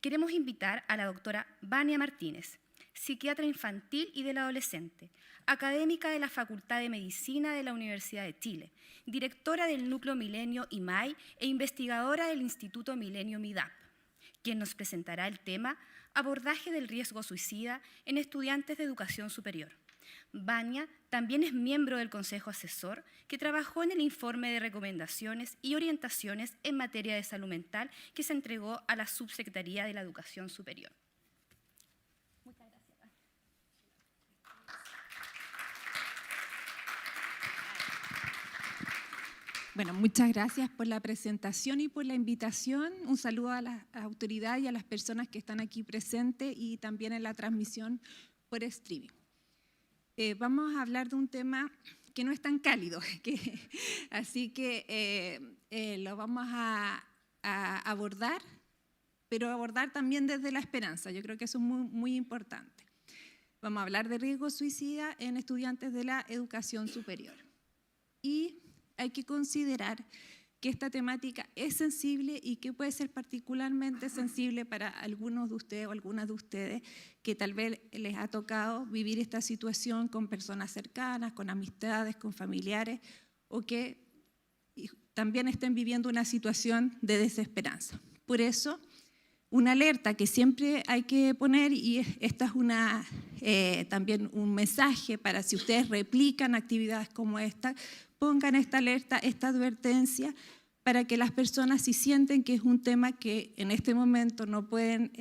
queremos invitar a la doctora Vania Martínez, psiquiatra infantil y del adolescente, académica de la Facultad de Medicina de la Universidad de Chile, directora del Núcleo Milenio IMAI e investigadora del Instituto Milenio MIDAP, quien nos presentará el tema Abordaje del riesgo suicida en estudiantes de educación superior. Vania también es miembro del Consejo Asesor que trabajó en el informe de recomendaciones y orientaciones en materia de salud mental que se entregó a la Subsecretaría de la Educación Superior. Muchas gracias. Bueno, muchas gracias por la presentación y por la invitación. Un saludo a las autoridades y a las personas que están aquí presentes y también en la transmisión por streaming. Vamos a hablar de un tema que no es tan cálido, así que lo vamos a abordar, pero abordar también desde la esperanza. Yo creo que eso es muy importante. Vamos a hablar de riesgo suicida en estudiantes de la educación superior. Y hay que considerar que esta temática es sensible y que puede ser particularmente sensible para algunos de ustedes o algunas de ustedes que tal vez les ha tocado vivir esta situación con personas cercanas, con amistades, con familiares, o que también estén viviendo una situación de desesperanza. Por eso, una alerta que siempre hay que poner, y esta es también un mensaje para si ustedes replican actividades como esta, pongan esta alerta, esta advertencia, para que las personas, si sienten que es un tema que en este momento no pueden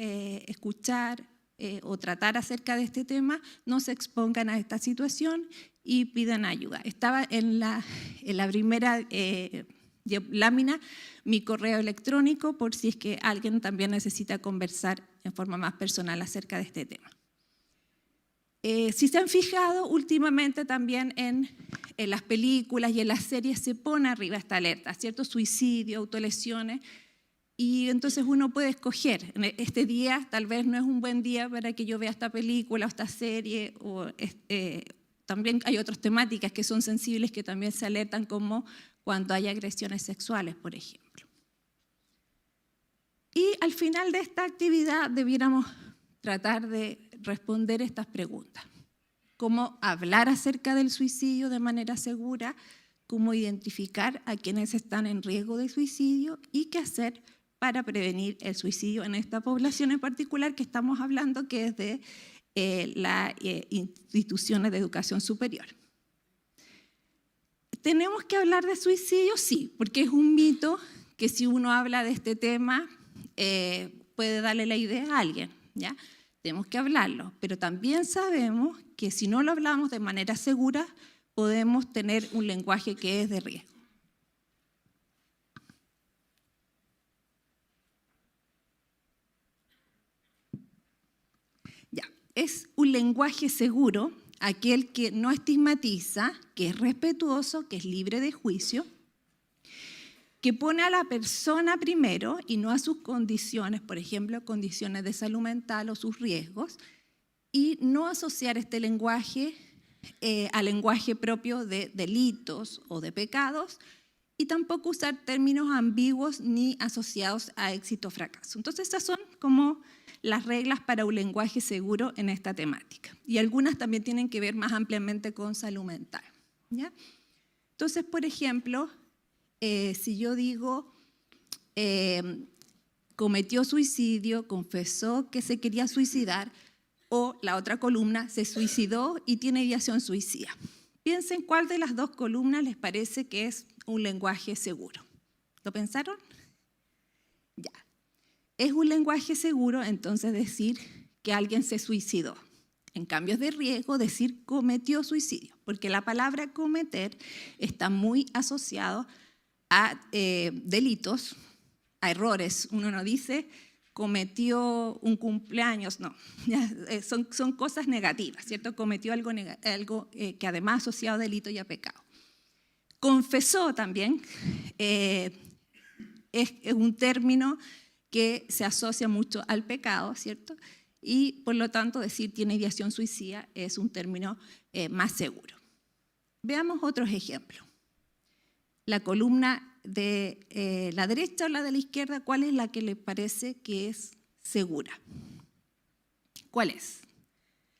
escuchar o tratar acerca de este tema, no se expongan a esta situación y pidan ayuda. Estaba en la primera lámina mi correo electrónico por si es que alguien también necesita conversar en forma más personal acerca de este tema. Si se han fijado, últimamente también en las películas y en las series se pone arriba esta alerta, ¿cierto? Suicidio, autolesiones, y entonces uno puede escoger. Este día tal vez no es un buen día para que yo vea esta película o esta serie, o también hay otras temáticas que son sensibles que también se alertan, como cuando hay agresiones sexuales, por ejemplo. Y al final de esta actividad debiéramos tratar de responder estas preguntas. Cómo hablar acerca del suicidio de manera segura, cómo identificar a quienes están en riesgo de suicidio y qué hacer para prevenir el suicidio en esta población en particular que estamos hablando, que es de las instituciones de educación superior. ¿Tenemos que hablar de suicidio? Sí, porque es un mito que si uno habla de este tema puede darle la idea a alguien, ¿ya? Tenemos que hablarlo, pero también sabemos que si no lo hablamos de manera segura, podemos tener un lenguaje que es de riesgo. Ya, es un lenguaje seguro aquel que no estigmatiza, que es respetuoso, que es libre de juicio, que pone a la persona primero y no a sus condiciones, por ejemplo, condiciones de salud mental o sus riesgos, y no asociar este lenguaje al lenguaje propio de delitos o de pecados, y tampoco usar términos ambiguos ni asociados a éxito o fracaso. Entonces, estas son como las reglas para un lenguaje seguro en esta temática. Y algunas también tienen que ver más ampliamente con salud mental, ¿ya? Entonces, por ejemplo, si yo digo cometió suicidio, confesó que se quería suicidar, o la otra columna, se suicidó y tiene ideación suicida. Piensen cuál de las dos columnas les parece que es un lenguaje seguro. ¿Lo pensaron? Ya. Es un lenguaje seguro entonces decir que alguien se suicidó. En cambio es de riesgo decir cometió suicidio, porque la palabra cometer está muy asociado a delitos, a errores. Uno no dice cometió un cumpleaños, no, son cosas negativas, ¿cierto? Cometió algo que además asociado a delito y a pecado. Confesó también es un término que se asocia mucho al pecado, ¿cierto? Y por lo tanto decir tiene ideación suicida es un término más seguro. Veamos otros ejemplos. La columna de la derecha o la de la izquierda, ¿cuál es la que les parece que es segura. ¿Cuál es?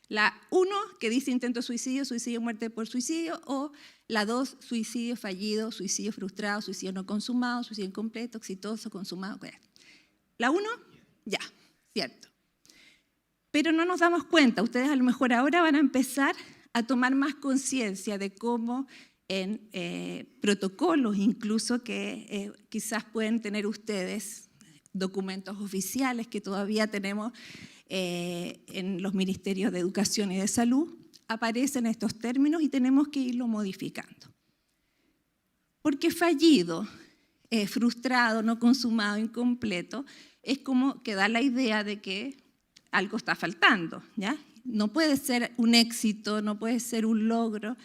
La 1, que dice intento de suicidio, suicidio, muerte por suicidio, o la 2, suicidio fallido, suicidio frustrado, suicidio no consumado, suicidio incompleto, exitoso, consumado. La 1, ya, cierto. Pero no nos damos cuenta, ustedes a lo mejor ahora van a empezar a tomar más conciencia de cómo en protocolos incluso que quizás pueden tener ustedes, documentos oficiales que todavía tenemos en los ministerios de Educación y de Salud, aparecen estos términos y tenemos que irlo modificando. Porque fallido, frustrado, no consumado, incompleto, es como que da la idea de que algo está faltando, ¿ya? No puede ser un éxito, no puede ser un logro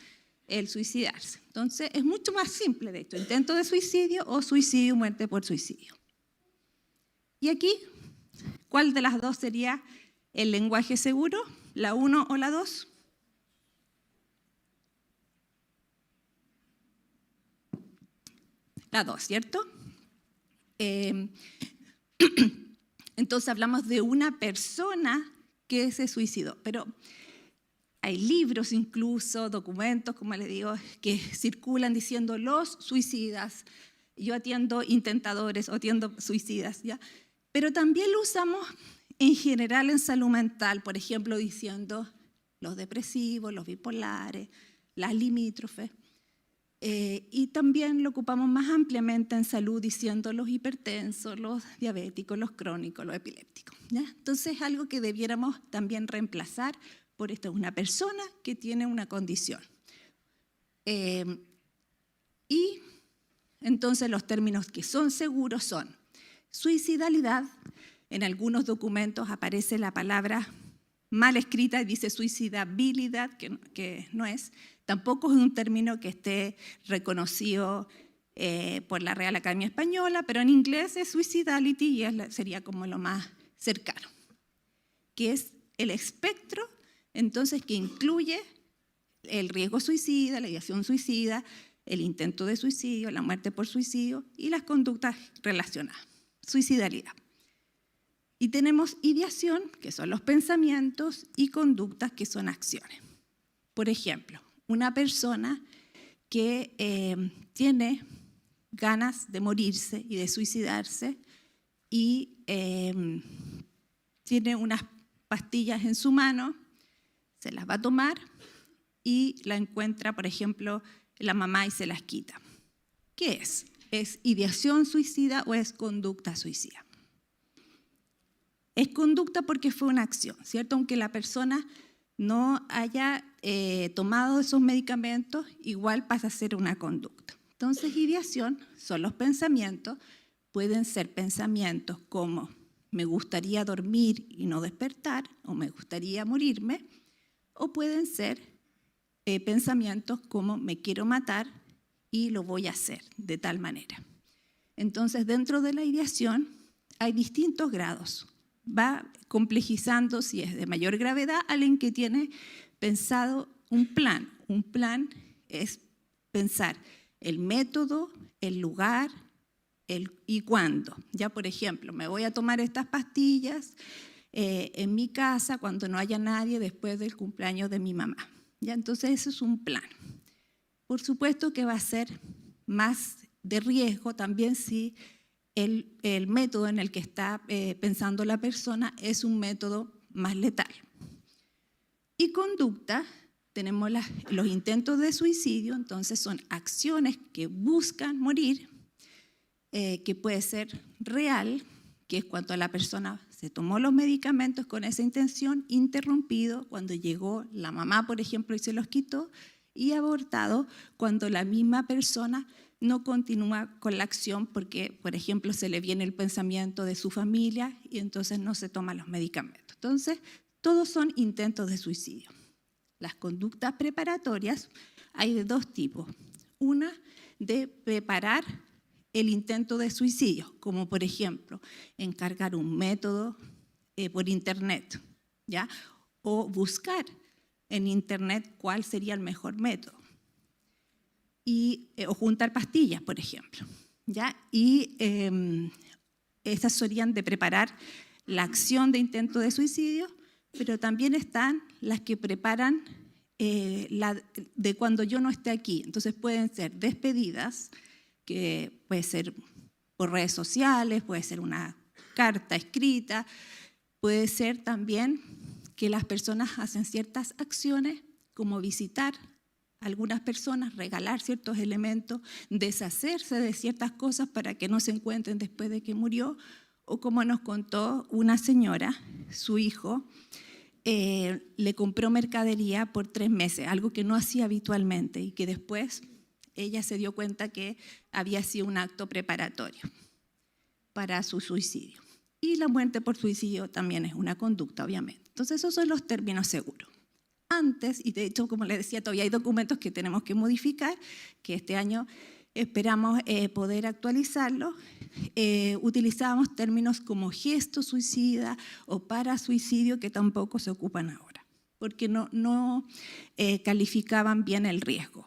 el suicidarse. Entonces, es mucho más simple, de hecho, intento de suicidio o suicidio, muerte por suicidio. Y aquí, ¿cuál de las dos sería el lenguaje seguro? ¿La 1 o la 2? La 2, ¿cierto? Entonces hablamos de una persona que se suicidó, pero hay libros incluso, documentos, como les digo, que circulan diciendo los suicidas. Yo atiendo intentadores o atiendo suicidas, ¿ya? Pero también lo usamos en general en salud mental, por ejemplo, diciendo los depresivos, los bipolares, las limítrofes. Y también lo ocupamos más ampliamente en salud diciendo los hipertensos, los diabéticos, los crónicos, los epilépticos, ¿ya? Entonces es algo que debiéramos también reemplazar por esto, es una persona que tiene una condición. Y entonces los términos que son seguros son suicidalidad. En algunos documentos aparece la palabra mal escrita y dice suicidabilidad, que no es. Tampoco es un término que esté reconocido por la Real Academia Española, pero en inglés es suicidality y sería como lo más cercano, que es el espectro, entonces, que incluye el riesgo suicida, la ideación suicida, el intento de suicidio, la muerte por suicidio y las conductas relacionadas, suicidalidad. Y tenemos ideación, que son los pensamientos, y conductas, que son acciones. Por ejemplo, una persona que tiene ganas de morirse y de suicidarse y tiene unas pastillas en su mano, se las va a tomar y la encuentra, por ejemplo, la mamá y se las quita. ¿Qué es? ¿Es ideación suicida o es conducta suicida? Es conducta porque fue una acción, ¿cierto? Aunque la persona no haya tomado esos medicamentos, igual pasa a ser una conducta. Entonces, ideación son los pensamientos, pueden ser pensamientos como me gustaría dormir y no despertar, o me gustaría morirme, o pueden ser pensamientos como me quiero matar y lo voy a hacer de tal manera. Entonces, dentro de la ideación hay distintos grados. Va complejizando si es de mayor gravedad alguien que tiene pensado un plan. Un plan es pensar el método, el lugar y cuándo. Ya, por ejemplo, me voy a tomar estas pastillas en mi casa cuando no haya nadie después del cumpleaños de mi mamá. ¿Ya? Entonces, eso es un plan. Por supuesto que va a ser más de riesgo también si el método en el que está pensando la persona es un método más letal. Y conducta, tenemos los intentos de suicidio, entonces son acciones que buscan morir, que puede ser real, que es cuando la persona se tomó los medicamentos con esa intención, interrumpido cuando llegó la mamá, por ejemplo, y se los quitó, y abortado cuando la misma persona no continúa con la acción porque, por ejemplo, se le viene el pensamiento de su familia y entonces no se toman los medicamentos. Entonces, todos son intentos de suicidio. Las conductas preparatorias hay de dos tipos. Una, de preparar el intento de suicidio, como por ejemplo, encargar un método por internet, ¿ya? O buscar en internet cuál sería el mejor método. O juntar pastillas, por ejemplo, ¿ya? Y estas serían de preparar la acción de intento de suicidio, pero también están las que preparan de cuando yo no esté aquí. Entonces pueden ser despedidas, que puede ser por redes sociales, puede ser una carta escrita, puede ser también que las personas hacen ciertas acciones como visitar a algunas personas, regalar ciertos elementos, deshacerse de ciertas cosas para que no se encuentren después de que murió, o como nos contó una señora, su hijo le compró mercadería por 3 meses, algo que no hacía habitualmente y que después ella se dio cuenta que había sido un acto preparatorio para su suicidio. Y la muerte por suicidio también es una conducta, obviamente. Entonces, esos son los términos seguros. Antes, y de hecho, como les decía, todavía hay documentos que tenemos que modificar, que este año esperamos poder actualizarlos. Utilizábamos términos como gesto suicida o parasuicidio, que tampoco se ocupan ahora, porque no calificaban bien el riesgo.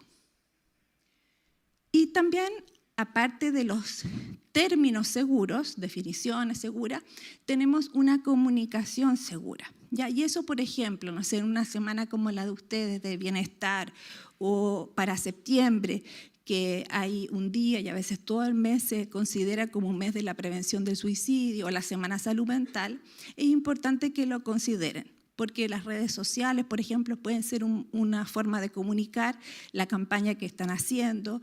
Y también, aparte de los términos seguros, definiciones seguras, tenemos una comunicación segura. ¿Ya? Y eso, por ejemplo, no sé, en una semana como la de ustedes de bienestar o para septiembre, que hay un día y a veces todo el mes se considera como un mes de la prevención del suicidio o la Semana Salud Mental, es importante que lo consideren, porque las redes sociales, por ejemplo, pueden ser una forma de comunicar la campaña que están haciendo,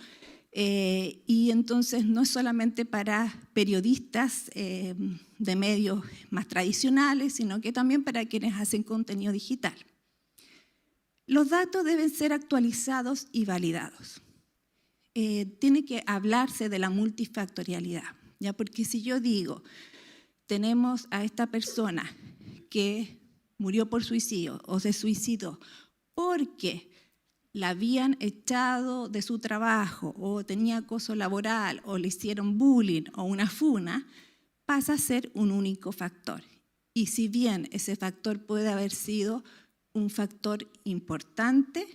y entonces no es solamente para periodistas de medios más tradicionales, sino que también para quienes hacen contenido digital. Los datos deben ser actualizados y validados. Tiene que hablarse de la multifactorialidad, ¿ya? Porque si yo digo, tenemos a esta persona que murió por suicidio o se suicidó porque la habían echado de su trabajo o tenía acoso laboral o le hicieron bullying o una funa, pasa a ser un único factor. Y si bien ese factor puede haber sido un factor importante,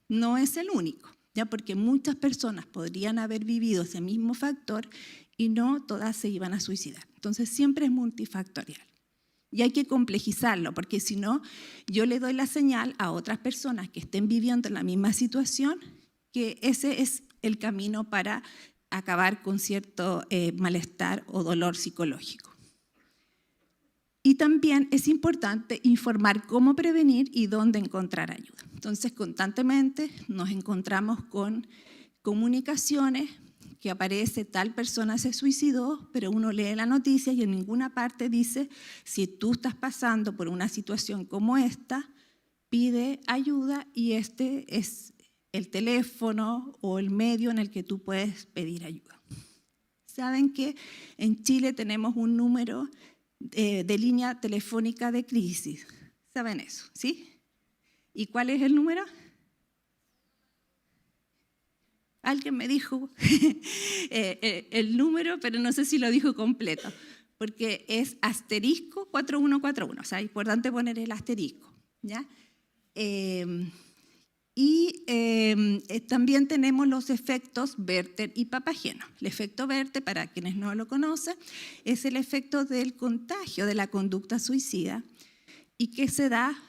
no es el único, ¿ya? Porque muchas personas podrían haber vivido ese mismo factor y no todas se iban a suicidar. Entonces siempre es multifactorial. Y hay que complejizarlo, porque si no, yo le doy la señal a otras personas que estén viviendo en la misma situación que ese es el camino para acabar con cierto malestar o dolor psicológico. Y también es importante informar cómo prevenir y dónde encontrar ayuda. Entonces, constantemente nos encontramos con comunicaciones que aparece tal persona se suicidó, pero uno lee la noticia y en ninguna parte dice, si tú estás pasando por una situación como esta, pide ayuda y este es el teléfono o el medio en el que tú puedes pedir ayuda. Saben que en Chile tenemos un número de línea telefónica de crisis. ¿Saben eso? ¿Sí? ¿Y cuál es el número? Alguien me dijo el número, pero no sé si lo dijo completo, porque es asterisco 4141, o sea, es importante poner el asterisco, ¿ya? También tenemos los efectos Werther y Papageno. El efecto Werther, para quienes no lo conocen, es el efecto del contagio de la conducta suicida y que se da,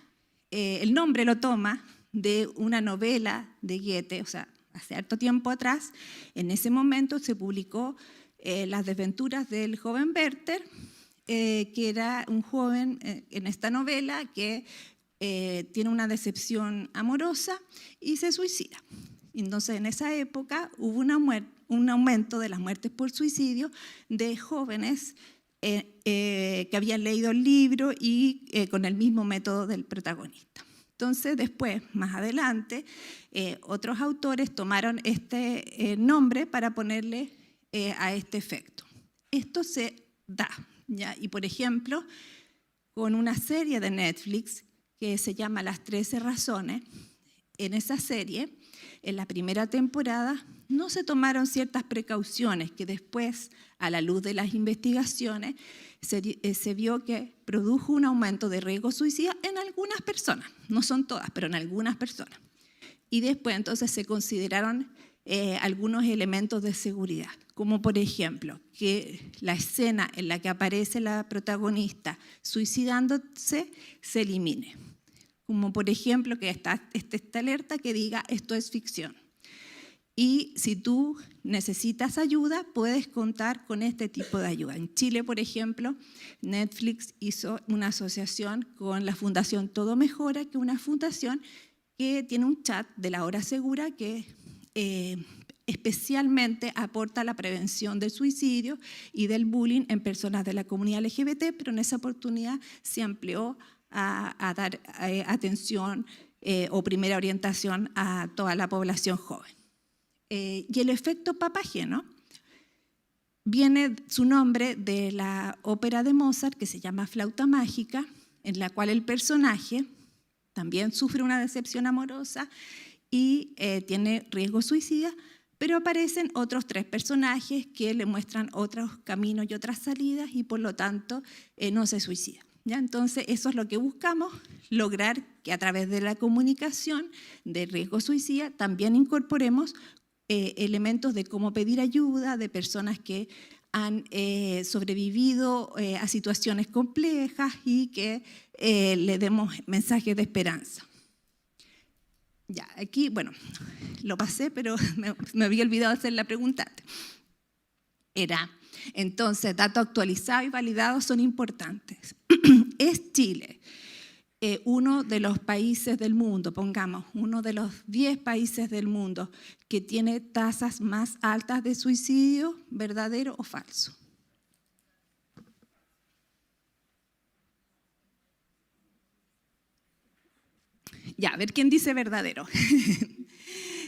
el nombre lo toma de una novela de Goethe, o sea, hace harto tiempo atrás. En ese momento se publicó Las desventuras del joven Werther, que era un joven en esta novela que tiene una decepción amorosa y se suicida. Entonces, en esa época hubo un aumento de las muertes por suicidio de jóvenes que habían leído el libro y con el mismo método del protagonista. Entonces, después, más adelante, otros autores tomaron este nombre para ponerle a este efecto. Esto se da, ¿ya? Y por ejemplo, con una serie de Netflix que se llama Las 13 razones, en esa serie, en la primera temporada, no se tomaron ciertas precauciones que después, a la luz de las investigaciones, se vio que produjo un aumento de riesgo suicida en algunas personas, no son todas, pero en algunas personas. Y después entonces se consideraron algunos elementos de seguridad, como por ejemplo que la escena en la que aparece la protagonista suicidándose se elimine, como por ejemplo que esta alerta que diga esto es ficción. Y si tú necesitas ayuda, puedes contar con este tipo de ayuda. En Chile, por ejemplo, Netflix hizo una asociación con la Fundación Todo Mejora, que es una fundación que tiene un chat de la hora segura que especialmente aporta a la prevención del suicidio y del bullying en personas de la comunidad LGBT, pero en esa oportunidad se amplió a dar atención o primera orientación a toda la población joven. Y el efecto Papageno viene su nombre de la ópera de Mozart que se llama Flauta Mágica, en la cual el personaje también sufre una decepción amorosa y tiene riesgo suicida, pero aparecen otros 3 personajes que le muestran otros caminos y otras salidas y por lo tanto no se suicida. ¿Ya? Entonces eso es lo que buscamos, lograr que a través de la comunicación de riesgo suicida también incorporemos elementos de cómo pedir ayuda de personas que han sobrevivido a situaciones complejas y que le demos mensajes de esperanza. Ya, aquí, bueno, lo pasé, pero me había olvidado hacer la pregunta. Entonces, datos actualizados y validados son importantes. ¿Es Chile uno de los países del mundo, pongamos, uno de los 10 países del mundo que tiene tasas más altas de suicidio, verdadero o falso? Ya, a ver quién dice verdadero.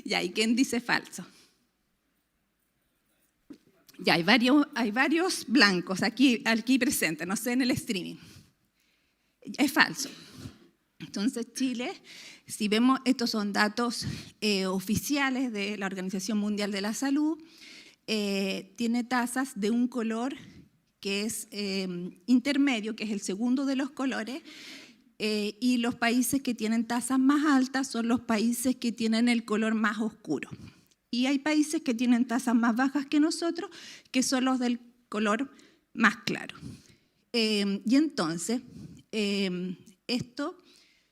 Ya, ¿y quién dice falso? Ya, hay varios blancos aquí presentes, no sé, en el streaming. Es falso. Entonces, Chile, si vemos, estos son datos oficiales de la Organización Mundial de la Salud, tiene tasas de un color que es intermedio, que es el segundo de los colores, y los países que tienen tasas más altas son los países que tienen el color más oscuro. Y hay países que tienen tasas más bajas que nosotros, que son los del color más claro. Y entonces, esto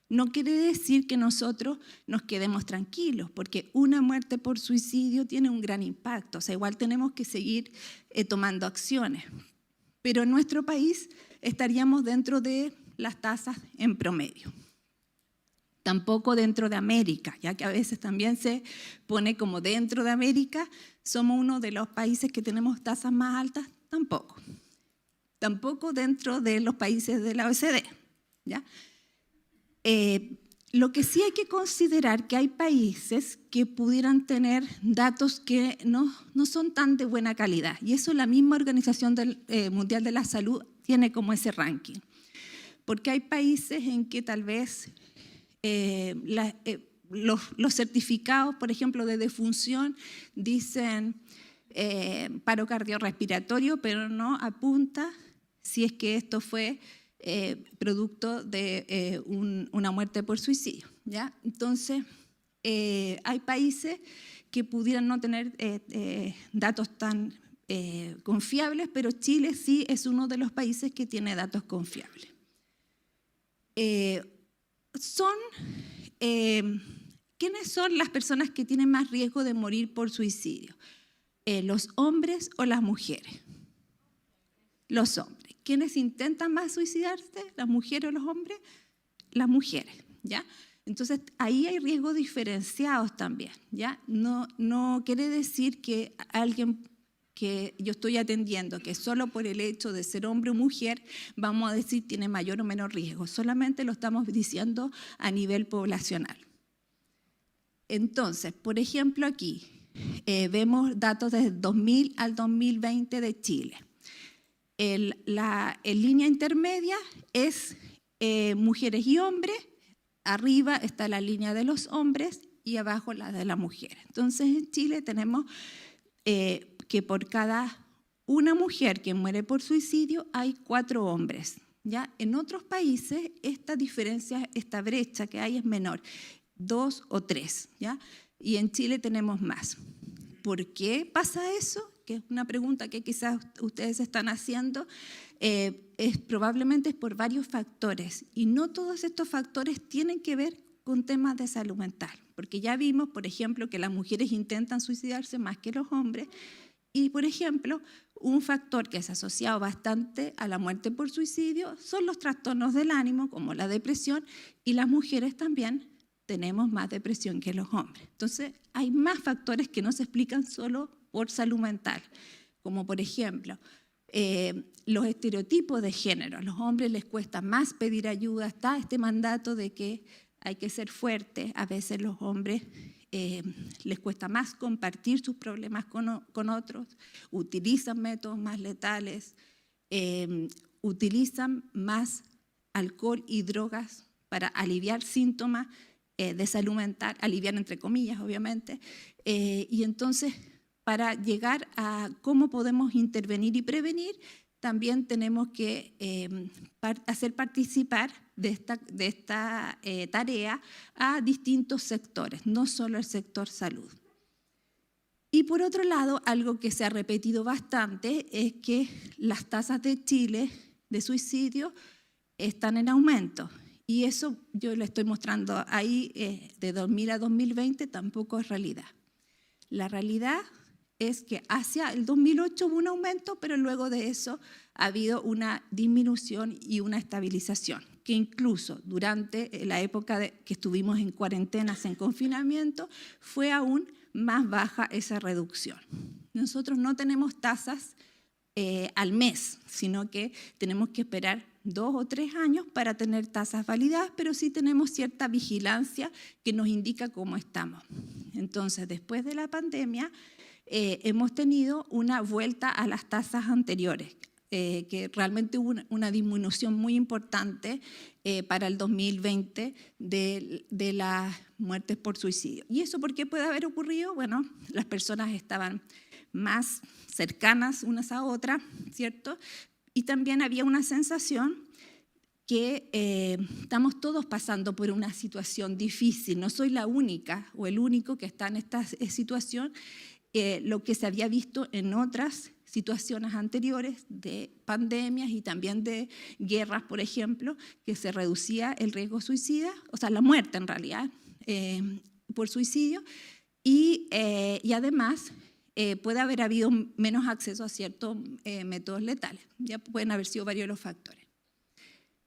no quiere decir que nosotros nos quedemos tranquilos, porque una muerte por suicidio tiene un gran impacto. O sea, igual tenemos que seguir tomando acciones. Pero en nuestro país estaríamos dentro de las tasas en promedio. Tampoco dentro de América, ya que a veces también se pone como dentro de América, somos uno de los países que tenemos tasas más altas, tampoco. Tampoco dentro de los países de la OECD, ¿ya? Lo que sí hay que considerar que hay países que pudieran tener datos que no son tan de buena calidad, y eso la misma Organización Mundial de la Salud tiene como ese ranking. Porque hay países en que tal vez los certificados, por ejemplo, de defunción, dicen paro cardiorrespiratorio, pero no apunta si es que esto fue producto de una muerte por suicidio, ¿ya? Entonces, hay países que pudieran no tener datos tan confiables, pero Chile sí es uno de los países que tiene datos confiables. ¿Quiénes son las personas que tienen más riesgo de morir por suicidio? ¿Los hombres o las mujeres? Los hombres. ¿Quiénes intentan más suicidarse? ¿Las mujeres o los hombres? Las mujeres, ¿ya? Entonces, ahí hay riesgos diferenciados también, ¿ya? No quiere decir que alguien que yo estoy atendiendo, que solo por el hecho de ser hombre o mujer, vamos a decir tiene mayor o menor riesgo. Solamente lo estamos diciendo a nivel poblacional. Entonces, por ejemplo, aquí vemos datos desde 2000 al 2020 de Chile. En línea intermedia es mujeres y hombres, arriba está la línea de los hombres y abajo la de las mujeres. Entonces, en Chile tenemos que por cada una mujer que muere por suicidio hay 4 hombres, ¿ya? En otros países esta diferencia, esta brecha que hay es menor, 2 o 3, ¿ya? Y en Chile tenemos más. ¿Por qué pasa eso? Que es una pregunta que quizás ustedes están haciendo. Probablemente es por varios factores, y no todos estos factores tienen que ver con temas de salud mental, porque ya vimos, por ejemplo, que las mujeres intentan suicidarse más que los hombres, y, por ejemplo, un factor que es asociado bastante a la muerte por suicidio son los trastornos del ánimo, como la depresión, y las mujeres también tenemos más depresión que los hombres. Entonces, hay más factores que no se explican solo por salud mental, como por ejemplo, los estereotipos de género. A los hombres les cuesta más pedir ayuda, está este mandato de que hay que ser fuerte. A veces los hombres les cuesta más compartir sus problemas con otros, utilizan métodos más letales, utilizan más alcohol y drogas para aliviar síntomas de salud mental, aliviar entre comillas, obviamente, y entonces para llegar a cómo podemos intervenir y prevenir, también tenemos que hacer participar de esta tarea a distintos sectores, no solo el sector salud. Y por otro lado, algo que se ha repetido bastante es que las tasas de Chile de suicidio están en aumento. Y eso yo le estoy mostrando ahí de 2000 a 2020 tampoco es realidad. La realidad es que hacia el 2008 hubo un aumento, pero luego de eso ha habido una disminución y una estabilización, que incluso durante la época que estuvimos en cuarentenas, en confinamiento, fue aún más baja esa reducción. Nosotros no tenemos tasas al mes, sino que tenemos que esperar 2 o 3 años para tener tasas validadas, pero sí tenemos cierta vigilancia que nos indica cómo estamos. Entonces, después de la pandemia, hemos tenido una vuelta a las tasas anteriores, que realmente hubo una disminución muy importante para el 2020 de las muertes por suicidio. ¿Y eso por qué puede haber ocurrido? Bueno, las personas estaban más cercanas unas a otras, ¿cierto? Y también había una sensación que estamos todos pasando por una situación difícil, no soy la única o el único que está en esta situación, lo que se había visto en otras situaciones anteriores de pandemias y también de guerras, por ejemplo, que se reducía el riesgo suicida, o sea, la muerte en realidad, por suicidio, y además puede haber habido menos acceso a ciertos métodos letales. Ya pueden haber sido varios los factores.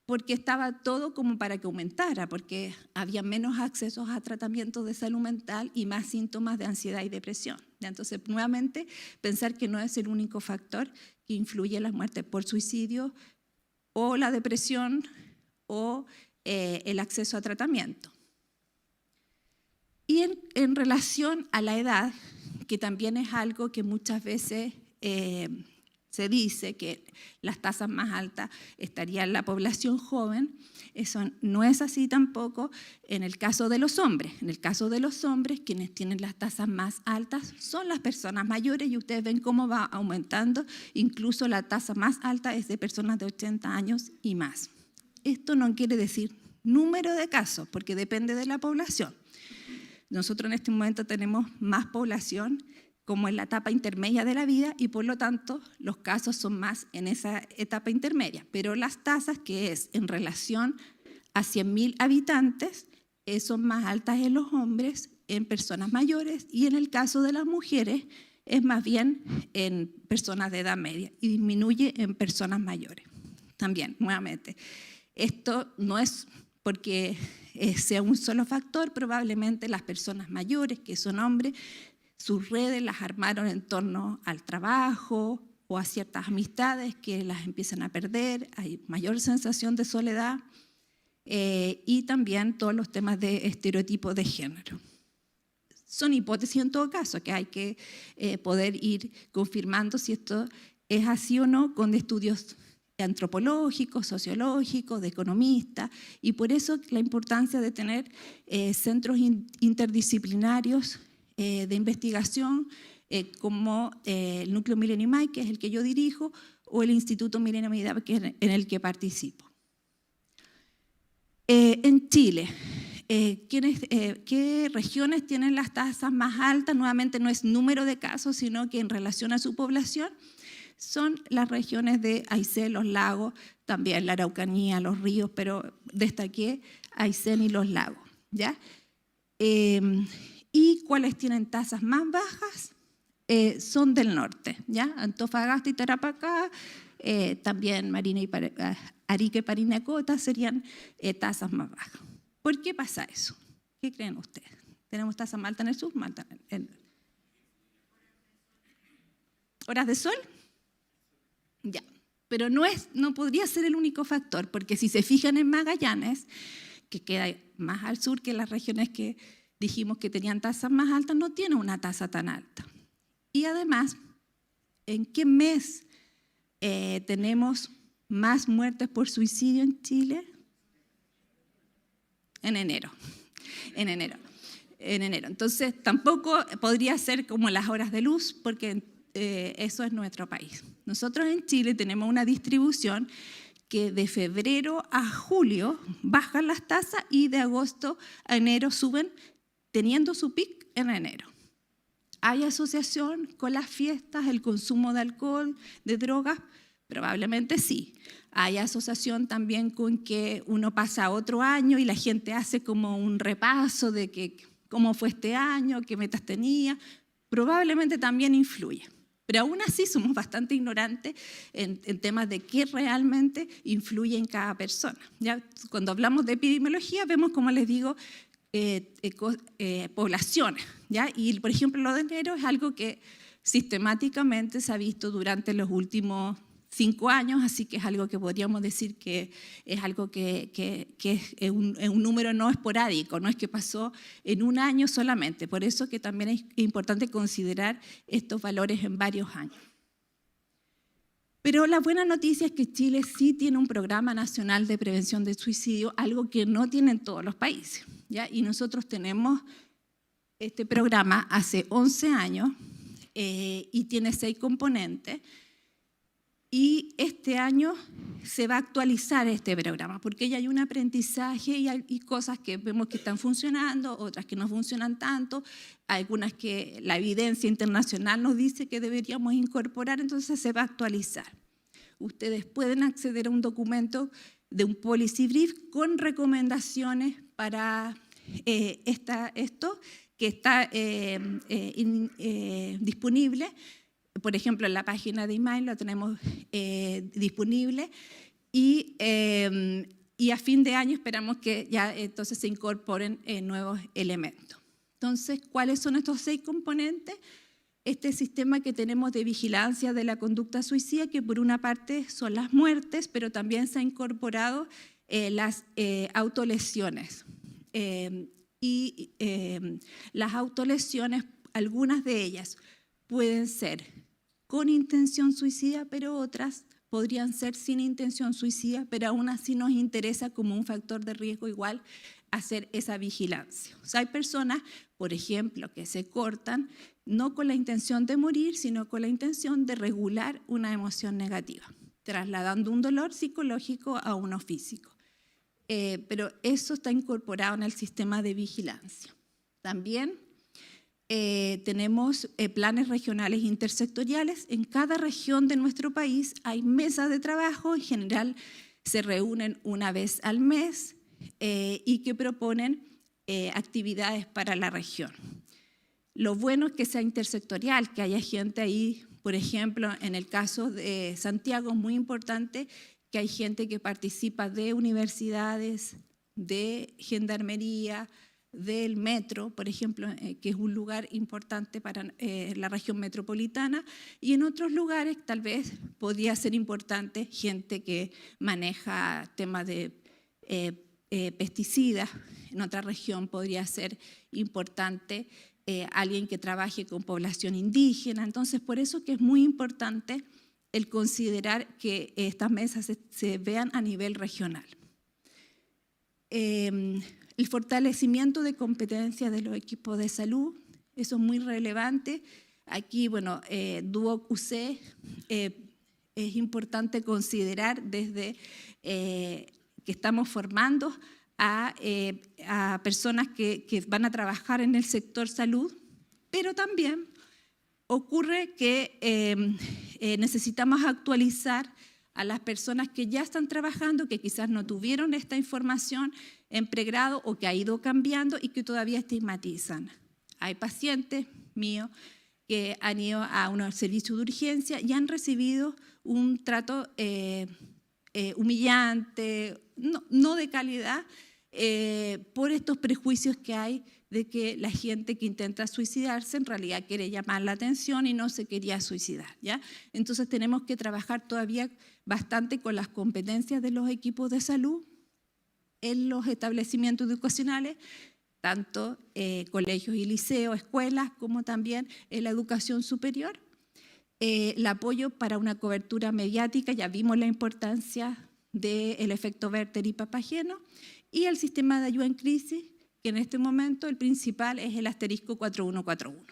Porque estaba todo como para que aumentara, porque había menos accesos a tratamientos de salud mental y más síntomas de ansiedad y depresión. Entonces, nuevamente, pensar que no es el único factor que influye en las muertes por suicidio o la depresión o el acceso a tratamiento. Y en relación a la edad, que también es algo que muchas veces se dice que las tasas más altas estarían en la población joven. Eso no es así tampoco en el caso de los hombres. En el caso de los hombres, quienes tienen las tasas más altas son las personas mayores y ustedes ven cómo va aumentando. Incluso la tasa más alta es de personas de 80 años y más. Esto no quiere decir número de casos, porque depende de la población. Nosotros en este momento tenemos más población como en la etapa intermedia de la vida y por lo tanto los casos son más en esa etapa intermedia. Pero las tasas, que es en relación a 100.000 habitantes, son más altas en los hombres, en personas mayores, y en el caso de las mujeres es más bien en personas de edad media y disminuye en personas mayores. También, nuevamente, esto no es porque sea un solo factor, probablemente las personas mayores, que son hombres, sus redes las armaron en torno al trabajo o a ciertas amistades que las empiezan a perder, hay mayor sensación de soledad y también todos los temas de estereotipos de género. Son hipótesis en todo caso, que hay que poder ir confirmando si esto es así o no con estudios antropológicos, sociológicos, de economistas, y por eso la importancia de tener centros interdisciplinarios de investigación como el Núcleo Milenio y MAI, que es el que yo dirijo, o el Instituto Milenio y que es en el que participo. En Chile, ¿qué regiones tienen las tasas más altas? Nuevamente no es número de casos, sino que en relación a su población son las regiones de Aysén, los lagos, también la Araucanía, los ríos, pero destaqué Aysén y los lagos, ¿ya? ¿Y cuáles tienen tasas más bajas? Son del norte, ¿ya? Antofagasta y Tarapacá, también Arica y Parinacota serían tasas más bajas. ¿Por qué pasa eso? ¿Qué creen ustedes? ¿Tenemos tasas más altas en el sur? Más altas ¿Horas de sol? Ya, pero no podría ser el único factor, porque si se fijan en Magallanes, que queda más al sur que las regiones que dijimos que tenían tasas más altas, no tiene una tasa tan alta. Y además, ¿en qué mes tenemos más muertes por suicidio en Chile? En enero. Entonces, tampoco podría ser como las horas de luz, porque eso es nuestro país. Nosotros en Chile tenemos una distribución que de febrero a julio bajan las tasas y de agosto a enero suben, teniendo su pic en enero. ¿Hay asociación con las fiestas, el consumo de alcohol, de drogas? Probablemente sí. Hay asociación también con que uno pasa a otro año y la gente hace como un repaso de cómo fue este año, qué metas tenía. Probablemente también influye. Pero aún así somos bastante ignorantes en temas de qué realmente influye en cada persona. ¿Ya? Cuando hablamos de epidemiología vemos, como les digo, poblaciones, ¿ya? Y por ejemplo lo de enero es algo que sistemáticamente se ha visto durante los últimos 5 años, así que es algo que podríamos decir que es algo que es un número no esporádico, no es que pasó en un año solamente, por eso que también es importante considerar estos valores en varios años. Pero la buena noticia es que Chile sí tiene un programa nacional de prevención del suicidio, algo que no tienen todos los países, ¿ya? Y nosotros tenemos este programa hace 11 años y tiene 6 componentes. Y este año se va a actualizar este programa, porque ya hay un aprendizaje y hay cosas que vemos que están funcionando, otras que no funcionan tanto, algunas que la evidencia internacional nos dice que deberíamos incorporar, entonces se va a actualizar. Ustedes pueden acceder a un documento de un policy brief con recomendaciones para esto que está disponible. Por ejemplo, en la página de IMAI lo tenemos disponible y a fin de año esperamos que ya entonces se incorporen nuevos elementos. Entonces, ¿cuáles son estos 6 componentes? Este sistema que tenemos de vigilancia de la conducta suicida, que por una parte son las muertes, pero también se ha incorporado las autolesiones. Las autolesiones, algunas de ellas pueden ser con intención suicida, pero otras podrían ser sin intención suicida, pero aún así nos interesa como un factor de riesgo igual hacer esa vigilancia. O sea, hay personas, por ejemplo, que se cortan no con la intención de morir, sino con la intención de regular una emoción negativa, trasladando un dolor psicológico a uno físico. Pero eso está incorporado en el sistema de vigilancia. También tenemos planes regionales intersectoriales. En cada región de nuestro país hay mesas de trabajo, en general se reúnen una vez al mes y que proponen actividades para la región. Lo bueno es que sea intersectorial, que haya gente ahí, por ejemplo, en el caso de Santiago es muy importante que hay gente que participa de universidades, de gendarmería, del metro, por ejemplo, que es un lugar importante para la región metropolitana, y en otros lugares tal vez podría ser importante gente que maneja temas de pesticidas, en otra región podría ser importante alguien que trabaje con población indígena. Entonces, por eso que es muy importante el considerar que estas mesas se vean a nivel regional. El fortalecimiento de competencias de los equipos de salud, eso es muy relevante. Aquí, bueno, Duoc UC es importante considerar desde que estamos formando a personas que van a trabajar en el sector salud, pero también ocurre que necesitamos actualizar a las personas que ya están trabajando, que quizás no tuvieron esta información en pregrado o que ha ido cambiando y que todavía estigmatizan. Hay pacientes míos que han ido a un servicio de urgencia y han recibido un trato humillante, no de calidad, por estos prejuicios que hay de que la gente que intenta suicidarse en realidad quiere llamar la atención y no se quería suicidar, ¿ya? Entonces tenemos que trabajar todavía bastante con las competencias de los equipos de salud en los establecimientos educacionales, tanto colegios y liceos, escuelas, como también en la educación superior. El apoyo para una cobertura mediática, ya vimos la importancia del efecto Werther y Papageno, y el sistema de ayuda en crisis, que en este momento el principal es el asterisco 4141.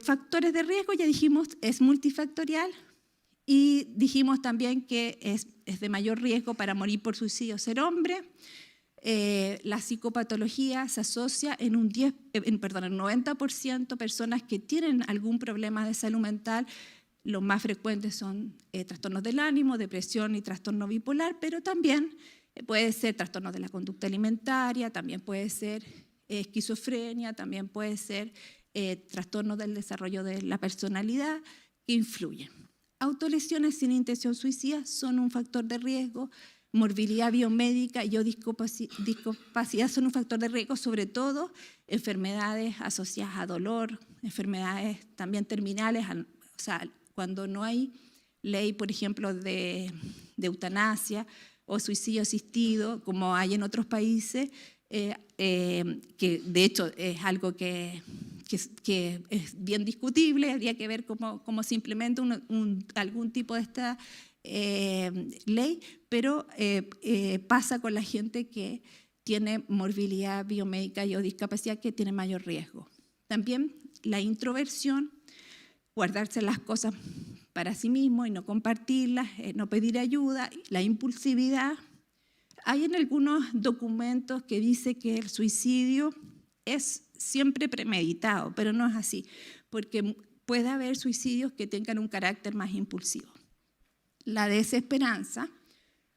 Factores de riesgo, ya dijimos, es multifactorial, y dijimos también que es de mayor riesgo para morir por suicidio ser hombre. La psicopatología se asocia en un 90% personas que tienen algún problema de salud mental. Los más frecuentes son trastornos del ánimo, depresión y trastorno bipolar, pero también puede ser trastornos de la conducta alimentaria, también puede ser esquizofrenia, también puede ser trastornos del desarrollo de la personalidad que influyen. Autolesiones sin intención suicida son un factor de riesgo. Morbilidad biomédica y o discapacidad son un factor de riesgo, sobre todo enfermedades asociadas a dolor, enfermedades también terminales, o sea, cuando no hay ley, por ejemplo, de eutanasia o suicidio asistido, como hay en otros países, que de hecho es algo que es bien discutible, habría que ver cómo se implementa algún tipo de esta ley, pero pasa con la gente que tiene morbilidad biomédica y o discapacidad que tiene mayor riesgo. También la introversión, guardarse las cosas para sí mismo y no compartirlas, no pedir ayuda, la impulsividad. Hay en algunos documentos que dice que el suicidio es siempre premeditado, pero no es así, porque puede haber suicidios que tengan un carácter más impulsivo. La desesperanza,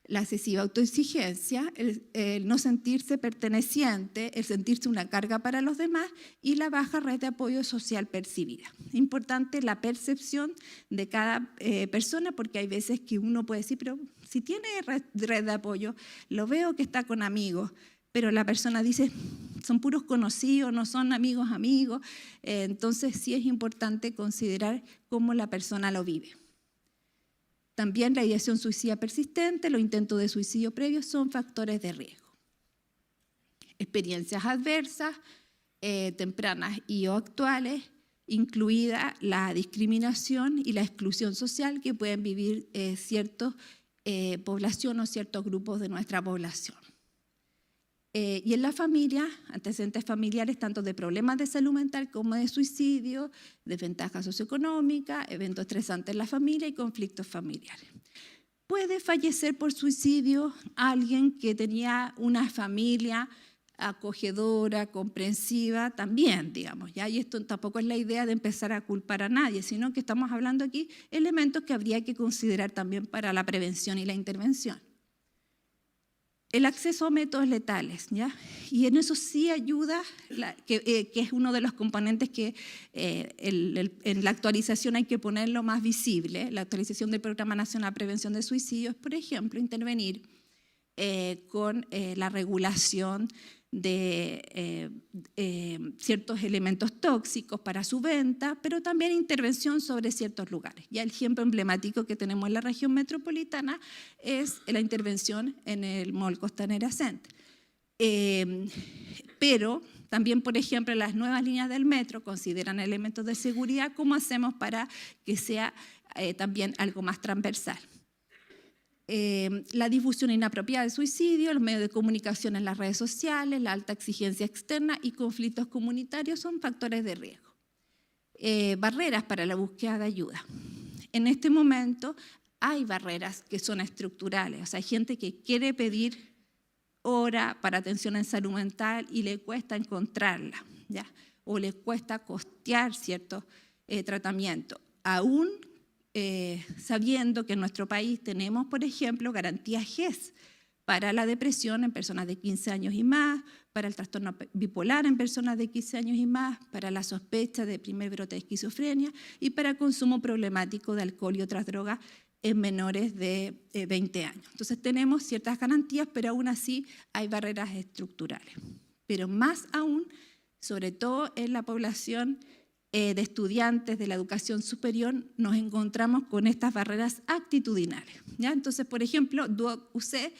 la excesiva autoexigencia, el no sentirse perteneciente, el sentirse una carga para los demás y la baja red de apoyo social percibida. Importante la percepción de cada persona, porque hay veces que uno puede decir, pero si tiene red de apoyo, lo veo que está con amigos, pero la persona dice, son puros conocidos, no son amigos. Entonces sí es importante considerar cómo la persona lo vive. También la ideación suicida persistente, los intentos de suicidio previos son factores de riesgo. Experiencias adversas, tempranas y o actuales, incluida la discriminación y la exclusión social que pueden vivir ciertas poblaciones o ciertos grupos de nuestra población. Y en la familia, antecedentes familiares tanto de problemas de salud mental como de suicidio, desventajas socioeconómicas, eventos estresantes en la familia y conflictos familiares. Puede fallecer por suicidio alguien que tenía una familia acogedora, comprensiva, también, digamos, ¿ya? Y esto tampoco es la idea de empezar a culpar a nadie, sino que estamos hablando aquí de elementos que habría que considerar también para la prevención y la intervención. El acceso a métodos letales, ¿ya? Y en eso sí ayuda, que es uno de los componentes que en la actualización hay que ponerlo más visible. La actualización del Programa Nacional de Prevención de Suicidios, por ejemplo, intervenir con la regulación de ciertos elementos tóxicos para su venta, pero también intervención sobre ciertos lugares. Ya el ejemplo emblemático que tenemos en la región metropolitana es la intervención en el Mall Costanera Center. Pero también, por ejemplo, las nuevas líneas del metro consideran elementos de seguridad. ¿Cómo hacemos para que sea también algo más transversal? La difusión inapropiada del suicidio, los medios de comunicación en las redes sociales, la alta exigencia externa y conflictos comunitarios son factores de riesgo. Barreras para la búsqueda de ayuda. En este momento hay barreras que son estructurales, o sea, hay gente que quiere pedir hora para atención en salud mental y le cuesta encontrarla, ¿ya? O le cuesta costear ciertos tratamientos, aún sabiendo que en nuestro país tenemos, por ejemplo, garantías GES para la depresión en personas de 15 años y más, para el trastorno bipolar en personas de 15 años y más, para la sospecha de primer brote de esquizofrenia y para consumo problemático de alcohol y otras drogas en menores de 20 años. Entonces tenemos ciertas garantías, pero aún así hay barreras estructurales. Pero más aún, sobre todo en la población de estudiantes de la educación superior, nos encontramos con estas barreras actitudinales, ¿ya? Entonces, por ejemplo, UC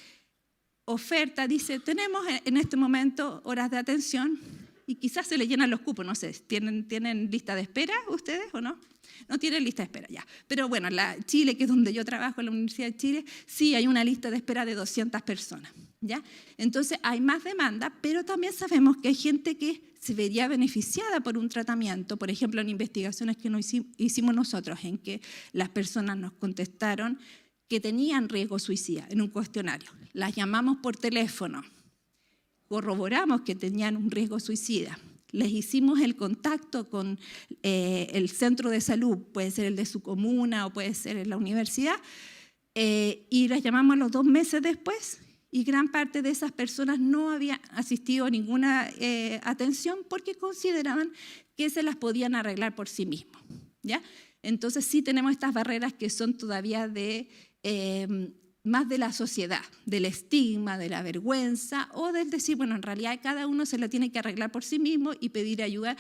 oferta, dice, tenemos en este momento horas de atención y quizás se le llenan los cupos, no sé, ¿tienen lista de espera ustedes o no? No tienen lista de espera, ya. Pero bueno, Chile, que es donde yo trabajo, en la Universidad de Chile, sí hay una lista de espera de 200 personas, ¿ya? Entonces hay más demanda, pero también sabemos que hay gente que se vería beneficiada por un tratamiento, por ejemplo, en investigaciones que hicimos nosotros, en que las personas nos contestaron que tenían riesgo suicida en un cuestionario. Las llamamos por teléfono, corroboramos que tenían un riesgo suicida, les hicimos el contacto con el centro de salud, puede ser el de su comuna o puede ser en la universidad, y las llamamos a los 2 meses después, y gran parte de esas personas no habían asistido a ninguna atención porque consideraban que se las podían arreglar por sí mismos, ¿ya? Entonces sí tenemos estas barreras que son todavía más de la sociedad, del estigma, de la vergüenza o del decir, bueno, en realidad cada uno se la tiene que arreglar por sí mismo y pedir ayuda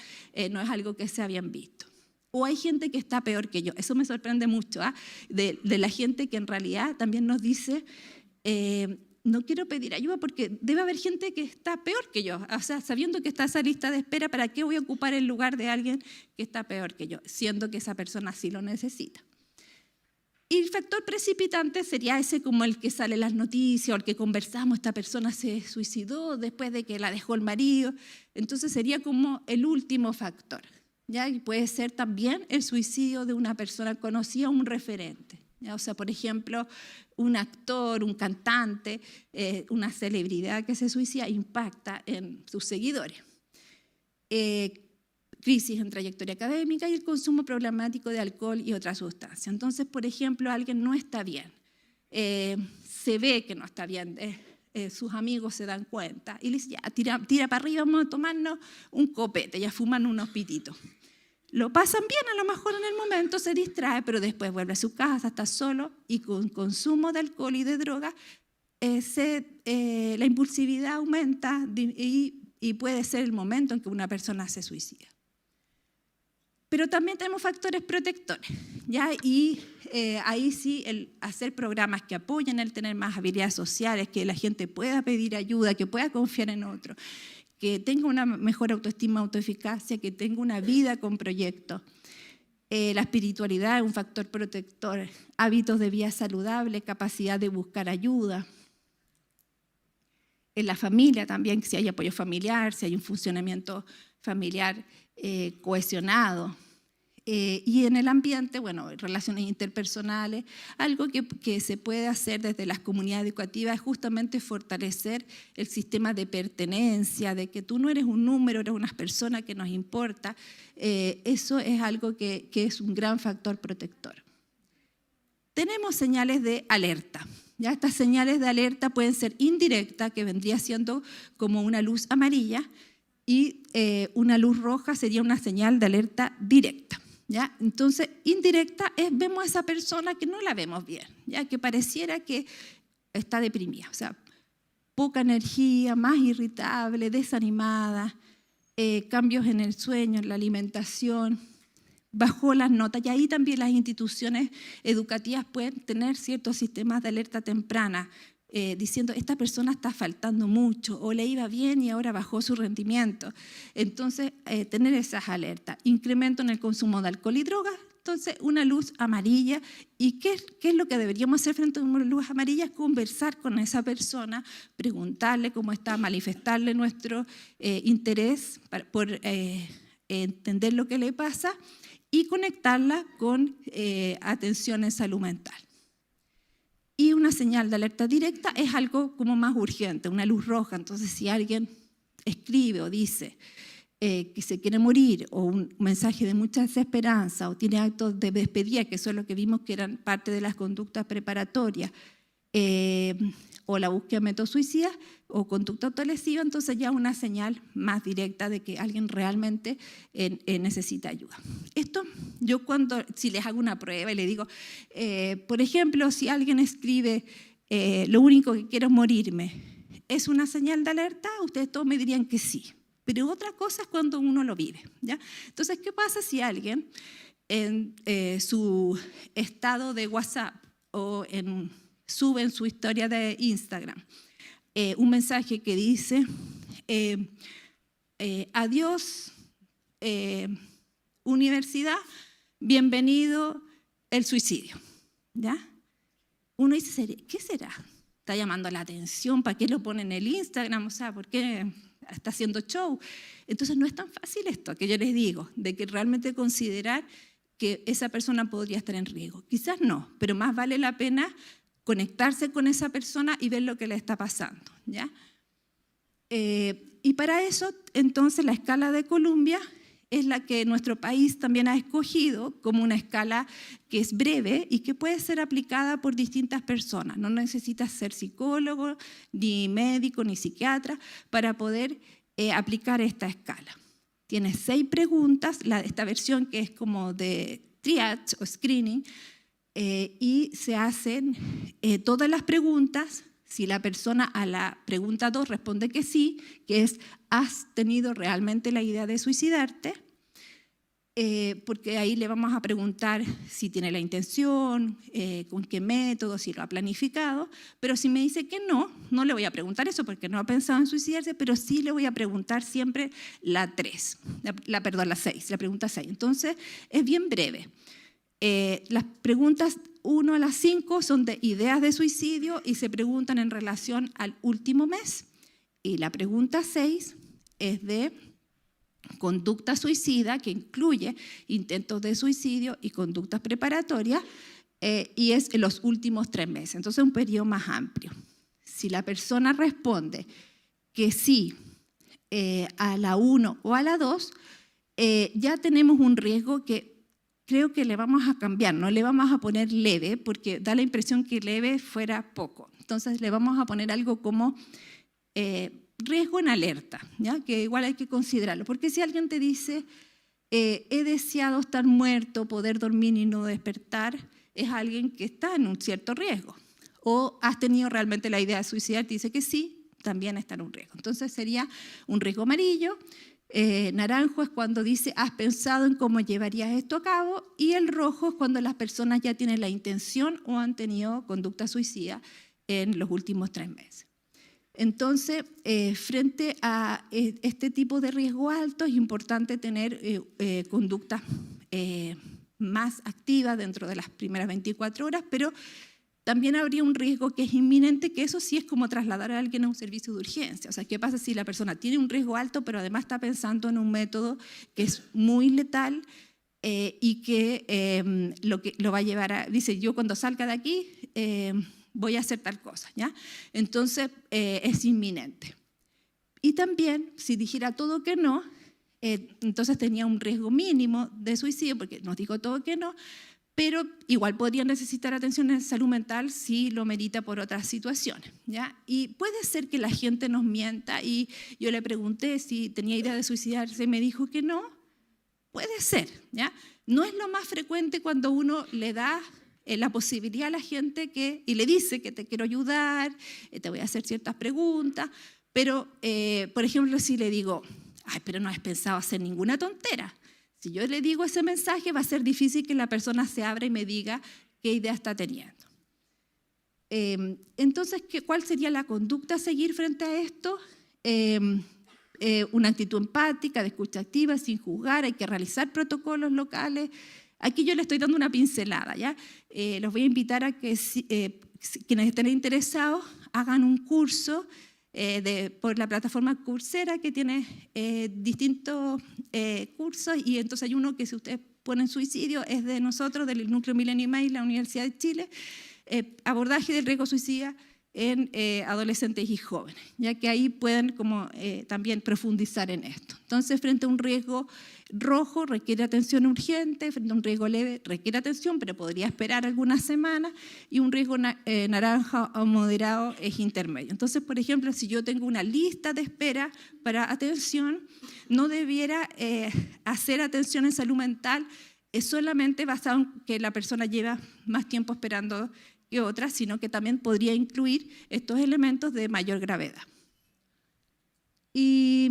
no es algo que se habían visto. O hay gente que está peor que yo, eso me sorprende mucho, de la gente que en realidad también nos dice, no quiero pedir ayuda porque debe haber gente que está peor que yo, o sea, sabiendo que está esa lista de espera, ¿para qué voy a ocupar el lugar de alguien que está peor que yo, siendo que esa persona sí lo necesita? Y el factor precipitante sería ese como el que sale en las noticias o el que conversamos, esta persona se suicidó después de que la dejó el marido, entonces sería como el último factor, ¿ya? Y puede ser también el suicidio de una persona conocida, un referente, ¿ya? O sea, por ejemplo, un actor, un cantante, una celebridad que se suicida impacta en sus seguidores. Crisis en trayectoria académica y el consumo problemático de alcohol y otras sustancias. Entonces, por ejemplo, alguien no está bien, se ve que no está bien, sus amigos se dan cuenta y le dicen, ya, tira para arriba, vamos a tomarnos un copete, ya fuman unos pititos. Lo pasan bien, a lo mejor en el momento se distrae, pero después vuelve a su casa, está solo y con consumo de alcohol y de droga, la impulsividad aumenta y puede ser el momento en que una persona se suicida. Pero también tenemos factores protectores, ¿ya? Y ahí sí, el hacer programas que apoyen el tener más habilidades sociales, que la gente pueda pedir ayuda, que pueda confiar en otro, que tenga una mejor autoestima, autoeficacia, que tenga una vida con proyectos. La espiritualidad es un factor protector, hábitos de vida saludable, capacidad de buscar ayuda. En la familia también, si hay apoyo familiar, si hay un funcionamiento familiar cohesionado. Y en el ambiente, bueno, relaciones interpersonales, algo que se puede hacer desde las comunidades educativas es justamente fortalecer el sistema de pertenencia, de que tú no eres un número, eres una persona que nos importa. Eso es algo que es un gran factor protector. Tenemos señales de alerta. ¿Ya? Estas señales de alerta pueden ser indirectas, que vendría siendo como una luz amarilla, y una luz roja sería una señal de alerta directa, ¿ya? Entonces, indirecta es vemos a esa persona que no la vemos bien, ¿ya? Que pareciera que está deprimida, o sea, poca energía, más irritable, desanimada, cambios en el sueño, en la alimentación, bajó las notas, y ahí también las instituciones educativas pueden tener ciertos sistemas de alerta temprana, diciendo, esta persona está faltando mucho, o le iba bien y ahora bajó su rendimiento. Entonces, tener esas alertas. Incremento en el consumo de alcohol y drogas, entonces una luz amarilla. ¿Y qué es lo que deberíamos hacer frente a una luz amarilla? Es conversar con esa persona, preguntarle cómo está, manifestarle nuestro interés por entender lo que le pasa y conectarla con atención en salud mental. Y una señal de alerta directa es algo como más urgente, una luz roja. Entonces, si alguien escribe o dice que se quiere morir, o un mensaje de mucha desesperanza, o tiene actos de despedida, que eso es lo que vimos que eran parte de las conductas preparatorias, o la búsqueda de métodos suicidas, o conducta autolesiva, entonces ya una señal más directa de que alguien realmente necesita ayuda. Esto, yo si les hago una prueba y le digo, por ejemplo, si alguien escribe, lo único que quiero es morirme, ¿es una señal de alerta? Ustedes todos me dirían que sí. Pero otra cosa es cuando uno lo vive, ¿ya? Entonces, ¿qué pasa si alguien en su estado de WhatsApp o sube en su historia de Instagram un mensaje que dice, adiós universidad, bienvenido el suicidio, ¿ya? Uno dice, ¿qué será? ¿Está llamando la atención? ¿Para qué lo pone en el Instagram? O sea, ¿por qué está haciendo show? Entonces no es tan fácil esto que yo les digo, de que realmente considerar que esa persona podría estar en riesgo. Quizás no, pero más vale la pena conectarse con esa persona y ver lo que le está pasando, ¿ya? Y para eso, entonces, la escala de Columbia es la que nuestro país también ha escogido como una escala que es breve y que puede ser aplicada por distintas personas. No necesitas ser psicólogo, ni médico, ni psiquiatra para poder aplicar esta escala. Tiene 6 preguntas, esta versión que es como de triage o screening, y se hacen todas las preguntas. Si la persona a la pregunta 2 responde que sí, que es, ¿has tenido realmente la idea de suicidarte? Porque ahí le vamos a preguntar si tiene la intención, con qué método, si lo ha planificado. Pero si me dice que no, no le voy a preguntar eso porque no ha pensado en suicidarse, pero sí le voy a preguntar siempre la 6, la pregunta 6. Entonces, es bien breve. Las preguntas 1 a las 5 son de ideas de suicidio y se preguntan en relación al último mes. Y la pregunta 6 es de conducta suicida, que incluye intentos de suicidio y conductas preparatorias, y es en los últimos 3 meses. Entonces, un periodo más amplio. Si la persona responde que sí a la 1 o a la 2, ya tenemos un riesgo que creo que le vamos a cambiar, no le vamos a poner leve, porque da la impresión que leve fuera poco. Entonces le vamos a poner algo como riesgo en alerta, ¿ya? Que igual hay que considerarlo. Porque si alguien te dice, he deseado estar muerto, poder dormir y no despertar, es alguien que está en un cierto riesgo. O has tenido realmente la idea de suicidar, te dice que sí, también está en un riesgo. Entonces sería un riesgo amarillo. Naranjo es cuando dice, has pensado en cómo llevarías esto a cabo, y el rojo es cuando las personas ya tienen la intención o han tenido conducta suicida en los últimos 3 meses. Entonces, frente a este tipo de riesgo alto, es importante tener conductas más activas dentro de las primeras 24 horas, pero también habría un riesgo que es inminente, que eso sí es como trasladar a alguien a un servicio de urgencia. O sea, ¿qué pasa si la persona tiene un riesgo alto, pero además está pensando en un método que es muy letal y que lo va a llevar a... Dice, yo cuando salga de aquí voy a hacer tal cosa, ¿ya? Entonces, es inminente. Y también, si dijera todo que no, entonces tenía un riesgo mínimo de suicidio, porque nos dijo todo que no, pero igual podría necesitar atención en salud mental si lo merita por otras situaciones, ¿ya? Y puede ser que la gente nos mienta, y yo le pregunté si tenía idea de suicidarse y me dijo que no. Puede ser, ¿ya? No es lo más frecuente cuando uno le da la posibilidad a la gente y le dice que te quiero ayudar, te voy a hacer ciertas preguntas, pero, por ejemplo, si le digo, ay, pero no has pensado hacer ninguna tontera. Si yo le digo ese mensaje, va a ser difícil que la persona se abra y me diga qué idea está teniendo. Entonces, ¿cuál sería la conducta a seguir frente a esto? Una actitud empática, de escucha activa, sin juzgar. Hay que realizar protocolos locales. Aquí yo le estoy dando una pincelada, ¿ya? Los voy a invitar a que quienes estén interesados hagan un curso por la plataforma Coursera, que tiene distintos cursos, y entonces hay uno que, si ustedes ponen suicidio, es de nosotros, del Núcleo Milenio y la Universidad de Chile, abordaje del riesgo suicida en adolescentes y jóvenes, ya que ahí pueden también profundizar en esto. Entonces, frente a un riesgo rojo requiere atención urgente, frente a un riesgo leve requiere atención, pero podría esperar algunas semanas, y un riesgo naranja o moderado es intermedio. Entonces, por ejemplo, si yo tengo una lista de espera para atención, no debiera hacer atención en salud mental solamente basado en que la persona lleva más tiempo esperando que otras, sino que también podría incluir estos elementos de mayor gravedad. Y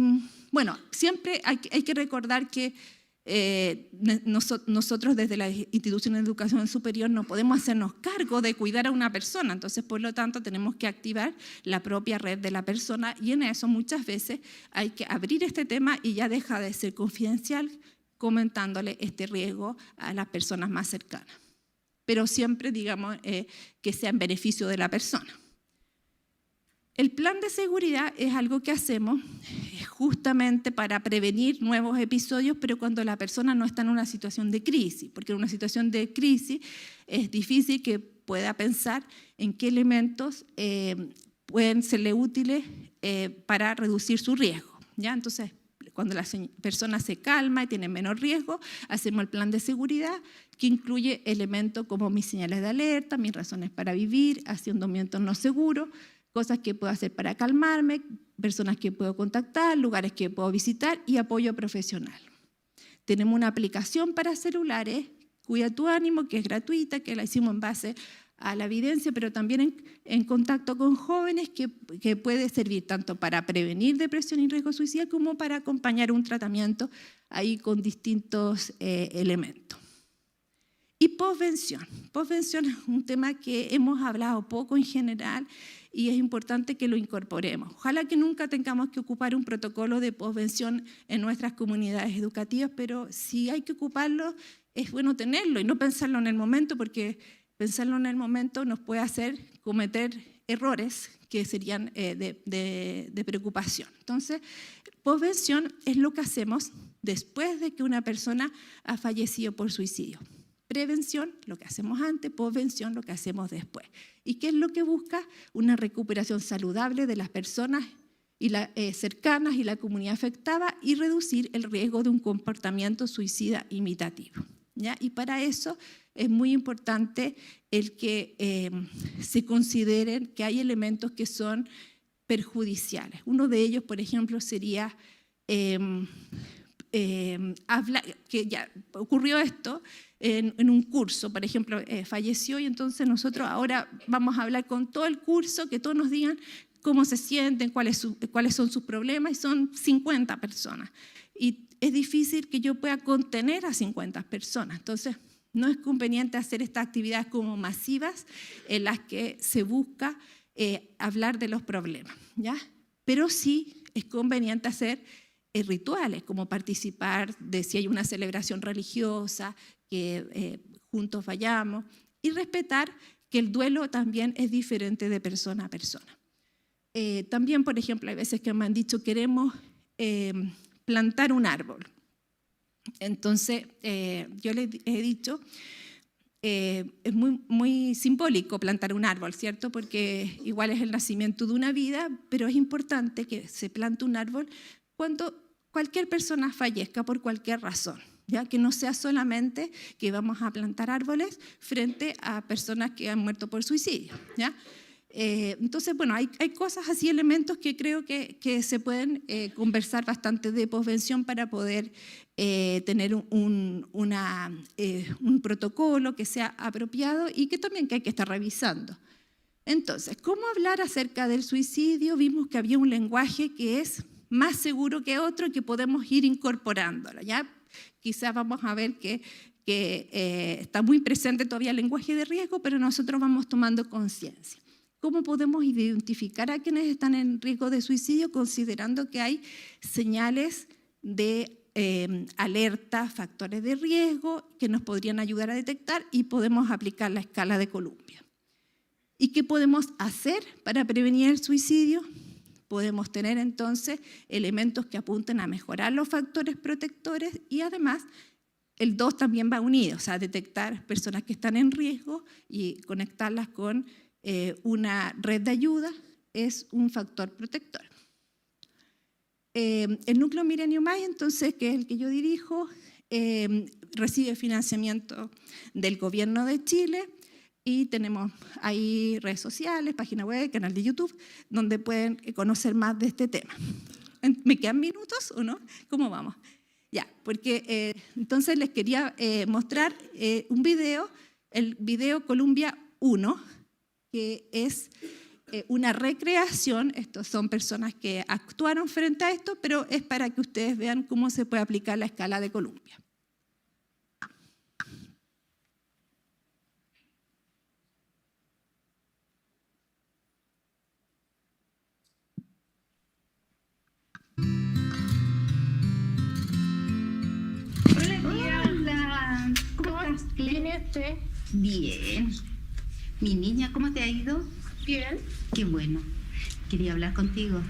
bueno, siempre hay que recordar que nosotros desde las instituciones de educación superior no podemos hacernos cargo de cuidar a una persona, entonces por lo tanto tenemos que activar la propia red de la persona, y en eso muchas veces hay que abrir este tema y ya deja de ser confidencial comentándole este riesgo a las personas más cercanas, pero siempre, digamos, que sea en beneficio de la persona. El plan de seguridad es algo que hacemos justamente para prevenir nuevos episodios, pero cuando la persona no está en una situación de crisis, porque en una situación de crisis es difícil que pueda pensar en qué elementos pueden serle útiles para reducir su riesgo, ¿ya? Entonces, cuando la persona se calma y tiene menos riesgo, hacemos el plan de seguridad, que incluye elementos como mis señales de alerta, mis razones para vivir, haciendo un entorno seguro, cosas que puedo hacer para calmarme, personas que puedo contactar, lugares que puedo visitar y apoyo profesional. Tenemos una aplicación para celulares, Cuida tu Ánimo, que es gratuita, que la hicimos en base a la evidencia, pero también en contacto con jóvenes, que puede servir tanto para prevenir depresión y riesgo suicida como para acompañar un tratamiento ahí con distintos elementos. Y posvención. Posvención es un tema que hemos hablado poco en general y es importante que lo incorporemos. Ojalá que nunca tengamos que ocupar un protocolo de posvención en nuestras comunidades educativas, pero si hay que ocuparlo, es bueno tenerlo y no pensarlo en el momento, porque pensarlo en el momento nos puede hacer cometer errores que serían de preocupación. Entonces, posvención es lo que hacemos después de que una persona ha fallecido por suicidio. Prevención, lo que hacemos antes; posvención, lo que hacemos después. ¿Y qué es lo que busca? Una recuperación saludable de las personas cercanas y la comunidad afectada, y reducir el riesgo de un comportamiento suicida imitativo, ¿ya? Y para eso es muy importante el que se consideren que hay elementos que son perjudiciales. Uno de ellos, por ejemplo, sería que ya ocurrió esto en un curso, por ejemplo, falleció, y entonces nosotros ahora vamos a hablar con todo el curso, que todos nos digan cómo se sienten, cuáles son sus problemas, y son 50 personas. Y es difícil que yo pueda contener a 50 personas, entonces no es conveniente hacer estas actividades como masivas en las que se busca hablar de los problemas, ¿ya? Pero sí es conveniente hacer rituales, como participar de si hay una celebración religiosa, que juntos vayamos, y respetar que el duelo también es diferente de persona a persona. También, por ejemplo, hay veces que me han dicho: queremos plantar un árbol. Entonces, yo les he dicho, es muy simbólico plantar un árbol, ¿cierto? Porque igual es el nacimiento de una vida, pero es importante que se plante un árbol cuando cualquier persona fallezca por cualquier razón, ¿ya? Que no sea solamente que vamos a plantar árboles frente a personas que han muerto por suicidio, ¿ya? Entonces, bueno, hay cosas así, elementos que creo que se pueden conversar bastante de posvención para poder tener un protocolo que sea apropiado y que también que hay que estar revisando. Entonces, ¿cómo hablar acerca del suicidio? Vimos que había un lenguaje que es más seguro que otro, que podemos ir incorporándolo, ¿ya? Quizás vamos a ver que está muy presente todavía el lenguaje de riesgo, pero nosotros vamos tomando conciencia. ¿Cómo podemos identificar a quienes están en riesgo de suicidio? Considerando que hay señales de alerta, factores de riesgo que nos podrían ayudar a detectar, y podemos aplicar la escala de Columbia. ¿Y qué podemos hacer para prevenir el suicidio? Podemos tener entonces elementos que apunten a mejorar los factores protectores y además el 2 también va unido, o sea, detectar personas que están en riesgo y conectarlas con una red de ayuda es un factor protector. El Núcleo Milenio Más, entonces, que es el que yo dirijo, recibe financiamiento del Gobierno de Chile y tenemos ahí redes sociales, página web, canal de YouTube, donde pueden conocer más de este tema. ¿Me quedan minutos o no? ¿Cómo vamos? Ya, porque entonces les quería mostrar un video, el video Columbia 1, que es una recreación. Estos son personas que actuaron frente a esto, pero es para que ustedes vean cómo se puede aplicar la escala de Columbia. Hola, ¿cómo estás? ¿Viene usted? Bien. Mi niña, ¿cómo te ha ido? Bien. Qué bueno. Quería hablar contigo.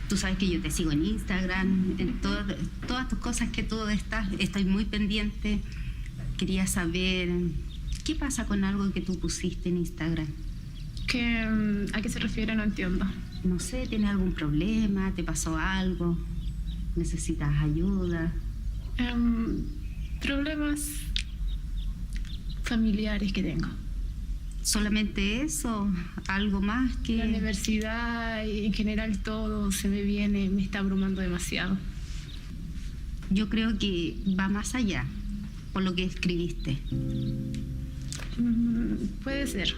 Tú sabes que yo te sigo en Instagram, en todas tus cosas que tú estás, estoy muy pendiente. Quería saber qué pasa con algo que tú pusiste en Instagram. ¿A qué se refiere? No entiendo. No sé, ¿tienes algún problema? ¿Te pasó algo? ¿Necesitas ayuda? Problemas familiares que tengo. ¿Solamente eso? ¿Algo más que...? La universidad y en general todo se me viene, me está abrumando demasiado. Yo creo que va más allá, por lo que escribiste. Puede ser.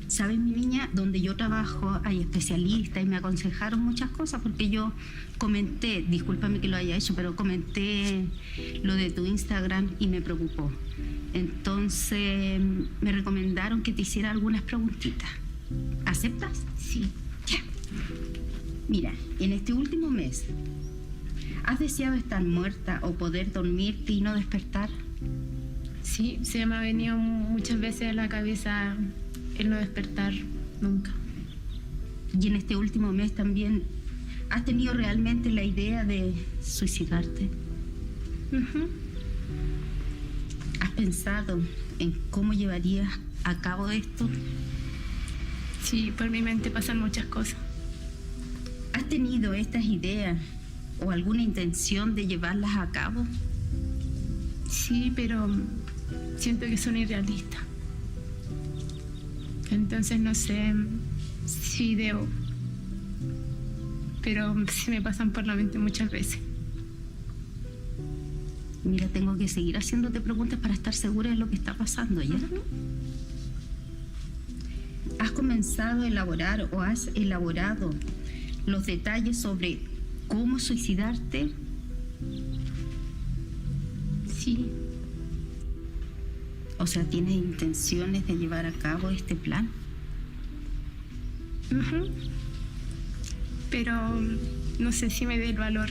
¿Sabes, mi niña? Donde yo trabajo hay especialistas y me aconsejaron muchas cosas porque yo comenté, discúlpame que lo haya hecho, pero comenté lo de tu Instagram y me preocupó. Entonces me recomendaron que te hiciera algunas preguntitas. ¿Aceptas? Sí. Ya. Mira, en este último mes, ¿has deseado estar muerta o poder dormirte y no despertar? Sí, se me ha venido muchas veces a la cabeza el no despertar nunca. Y en este último mes también, ¿has tenido realmente la idea de suicidarte? ¿Has pensado en cómo llevarías a cabo esto? Sí, por mi mente pasan muchas cosas. ¿Has tenido estas ideas o alguna intención de llevarlas a cabo? Sí, pero siento que son irrealistas. Entonces no sé si debo, pero se me pasan por la mente muchas veces. Mira, tengo que seguir haciéndote preguntas para estar segura de lo que está pasando, ¿ya? ¿Has comenzado a elaborar o has elaborado los detalles sobre cómo suicidarte? Sí. O sea, ¿tienes intenciones de llevar a cabo este plan? Pero no sé si me dé el valor.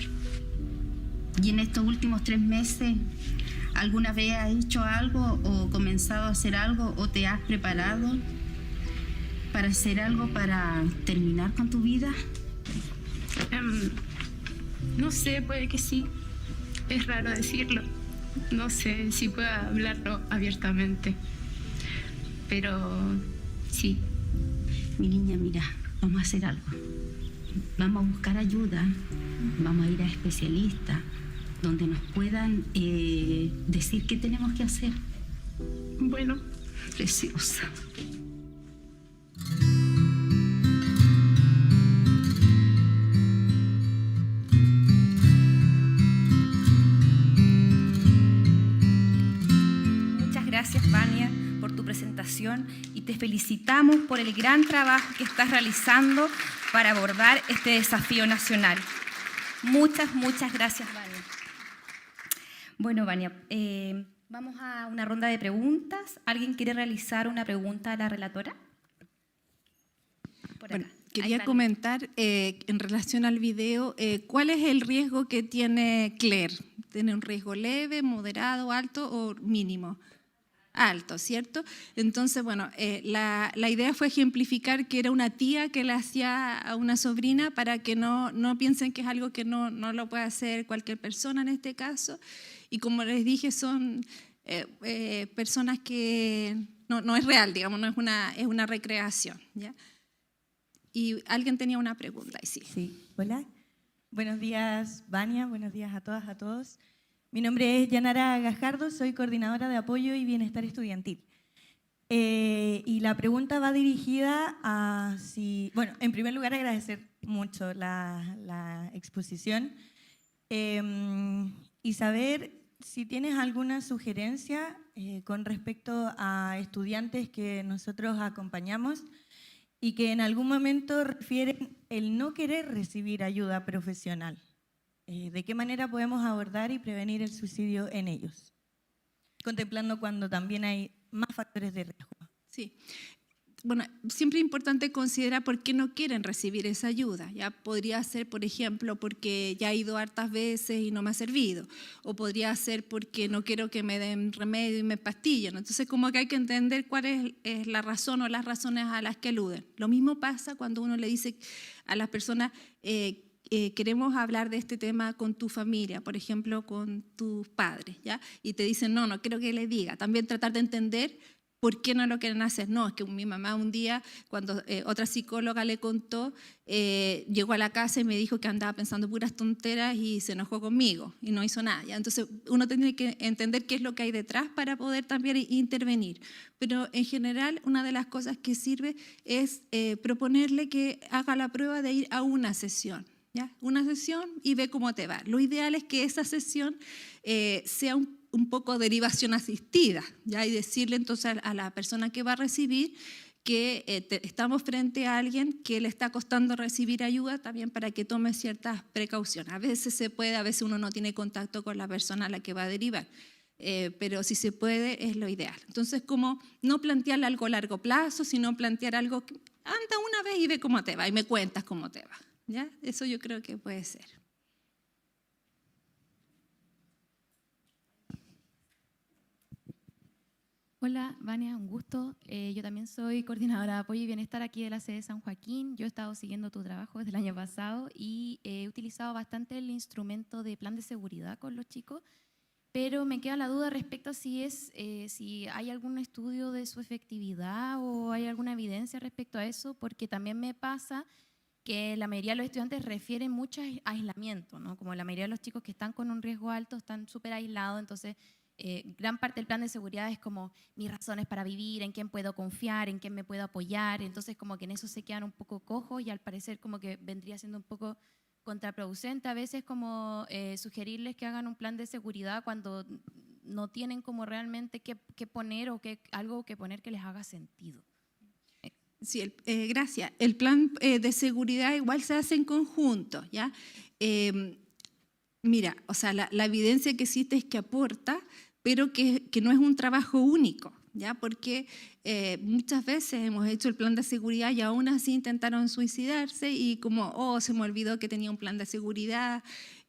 ¿Y en estos últimos 3 meses alguna vez has hecho algo o comenzado a hacer algo o te has preparado para hacer algo para terminar con tu vida? No sé, puede que sí. Es raro decirlo. No sé si puedo hablarlo abiertamente. Pero sí. Mi niña, mira, vamos a hacer algo. Vamos a buscar ayuda. Vamos a ir a especialistas donde nos puedan decir qué tenemos que hacer. Bueno. Preciosa. Muchas gracias, Vania, por tu presentación y te felicitamos por el gran trabajo que estás realizando para abordar este desafío nacional. Muchas gracias, Vania. Bueno, Vania, vamos a una ronda de preguntas. ¿Alguien quiere realizar una pregunta a la relatora? Por Bueno, acá. quería comentar en relación al video, ¿cuál es el riesgo que tiene Claire? ¿Tiene un riesgo leve, moderado, alto o mínimo? Alto, ¿cierto? Entonces, bueno, la idea fue ejemplificar que era una tía que le hacía a una sobrina para que no piensen que es algo que no lo puede hacer cualquier persona en este caso. Y como les dije, son personas que no es real, digamos, no es una recreación, ¿ya? Y alguien tenía una pregunta, y sí. Sí, hola. Buenos días, Vania, buenos días a todas, a todos. Mi nombre es Yanara Gajardo, soy coordinadora de apoyo y bienestar estudiantil. Y la pregunta va dirigida a si... Bueno, en primer lugar agradecer mucho la exposición y saber si tienes alguna sugerencia con respecto a estudiantes que nosotros acompañamos y que en algún momento refieren el no querer recibir ayuda profesional. ¿De qué manera podemos abordar y prevenir el suicidio en ellos? Contemplando cuando también hay más factores de riesgo. Sí. Bueno, siempre es importante considerar por qué no quieren recibir esa ayuda. Ya podría ser, por ejemplo, porque ya he ido hartas veces y no me ha servido. O podría ser porque no quiero que me den remedio y me pastillen. Entonces, como que hay que entender cuál es la razón o las razones a las que aluden. Lo mismo pasa cuando uno le dice a las personas, queremos hablar de este tema con tu familia, por ejemplo, con tus padres, ¿ya? Y te dicen, no quiero que les diga. También tratar de entender ¿por qué no lo quieren hacer? No, es que mi mamá un día, cuando otra psicóloga le contó, llegó a la casa y me dijo que andaba pensando puras tonteras y se enojó conmigo y no hizo nada. ¿Ya? Entonces uno tiene que entender qué es lo que hay detrás para poder también intervenir. Pero en general una de las cosas que sirve es proponerle que haga la prueba de ir a una sesión. ¿Ya? Una sesión y ve cómo te va. Lo ideal es que esa sesión sea un poco derivación asistida, ¿ya? Y decirle entonces a la persona que va a recibir que estamos frente a alguien que le está costando recibir ayuda también para que tome ciertas precauciones. A veces se puede, a veces uno no tiene contacto con la persona a la que va a derivar, pero si se puede es lo ideal. Entonces, como no plantear algo a largo plazo, sino plantear algo que anda una vez y ve cómo te va y me cuentas cómo te va. ¿Ya? Eso yo creo que puede ser. Hola, Vania, un gusto. Yo también soy coordinadora de apoyo y bienestar aquí de la sede de San Joaquín. Yo he estado siguiendo tu trabajo desde el año pasado y he utilizado bastante el instrumento de plan de seguridad con los chicos, pero me queda la duda respecto a si hay algún estudio de su efectividad o hay alguna evidencia respecto a eso, porque también me pasa que la mayoría de los estudiantes refieren mucho a aislamiento, ¿no? Como la mayoría de los chicos que están con un riesgo alto están súper aislados, entonces gran parte del plan de seguridad es como mis razones para vivir, en quién puedo confiar, en quién me puedo apoyar, entonces como que en eso se quedan un poco cojos y al parecer como que vendría siendo un poco contraproducente a veces como sugerirles que hagan un plan de seguridad cuando no tienen como realmente qué poner o algo que poner que les haga sentido. Sí, gracias. El plan de seguridad igual se hace en conjunto, ¿ya? Mira, o sea, la evidencia que existe es que aporta, pero que no es un trabajo único, ¿ya? Porque muchas veces hemos hecho el plan de seguridad y aún así intentaron suicidarse y como, se me olvidó que tenía un plan de seguridad,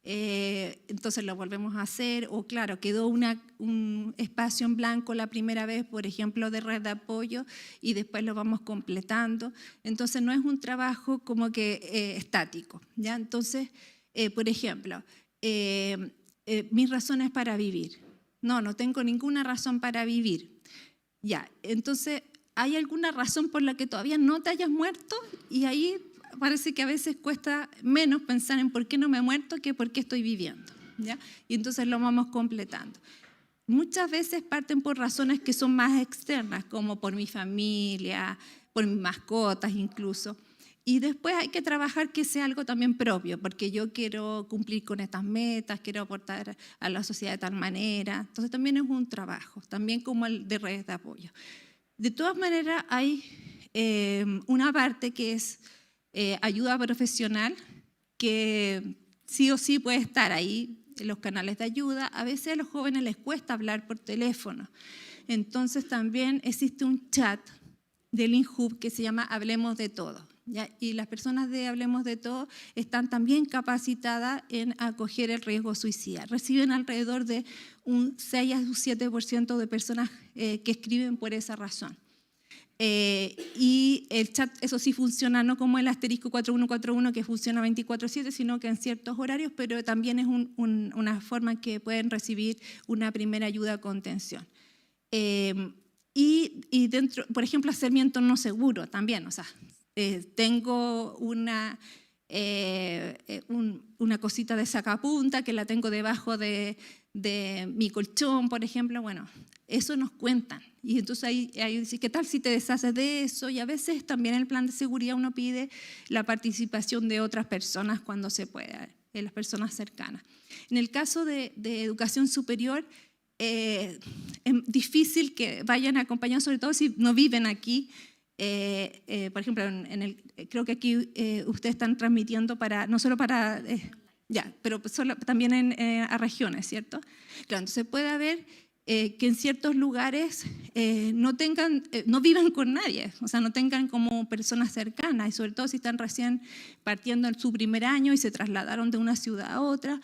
entonces lo volvemos a hacer, o claro, quedó un espacio en blanco la primera vez, por ejemplo, de red de apoyo y después lo vamos completando. Entonces no es un trabajo como que estático, ¿ya? Entonces, por ejemplo, mis razones para vivir. No tengo ninguna razón para vivir. Ya, entonces, ¿hay alguna razón por la que todavía no te hayas muerto? Y ahí parece que a veces cuesta menos pensar en por qué no me he muerto que por qué estoy viviendo, ¿ya? Y entonces lo vamos completando. Muchas veces parten por razones que son más externas, como por mi familia, por mis mascotas incluso. Y después hay que trabajar que sea algo también propio, porque yo quiero cumplir con estas metas, quiero aportar a la sociedad de tal manera. Entonces también es un trabajo, también como el de redes de apoyo. De todas maneras hay una parte que es ayuda profesional, que sí o sí puede estar ahí en los canales de ayuda. A veces a los jóvenes les cuesta hablar por teléfono. Entonces también existe un chat del INJUV que se llama Hablemos de Todo. ¿Ya? Y las personas de Hablemos de Todo están también capacitadas en acoger el riesgo suicida. Reciben alrededor de un 6 a un 7% de personas que escriben por esa razón. Y el chat, eso sí funciona no como el asterisco 4141 que funciona 24/7, sino que en ciertos horarios, pero también es una forma en que pueden recibir una primera ayuda a contención. Y dentro, por ejemplo, hacer mi entorno seguro también, o sea, tengo una cosita de sacapunta que la tengo debajo de mi colchón, por ejemplo, bueno, eso nos cuentan. Y entonces ahí dice, ¿qué tal si te deshaces de eso? Y a veces también en el plan de seguridad uno pide la participación de otras personas cuando se pueda, de las personas cercanas. En el caso de educación superior, es difícil que vayan acompañados, sobre todo si no viven aquí. Por ejemplo, creo que aquí ustedes están transmitiendo no solo para, pero también a regiones, ¿cierto? Claro, entonces puede haber que en ciertos lugares no vivan con nadie, o sea, no tengan como personas cercanas, y sobre todo si están recién partiendo en su primer año y se trasladaron de una ciudad a otra.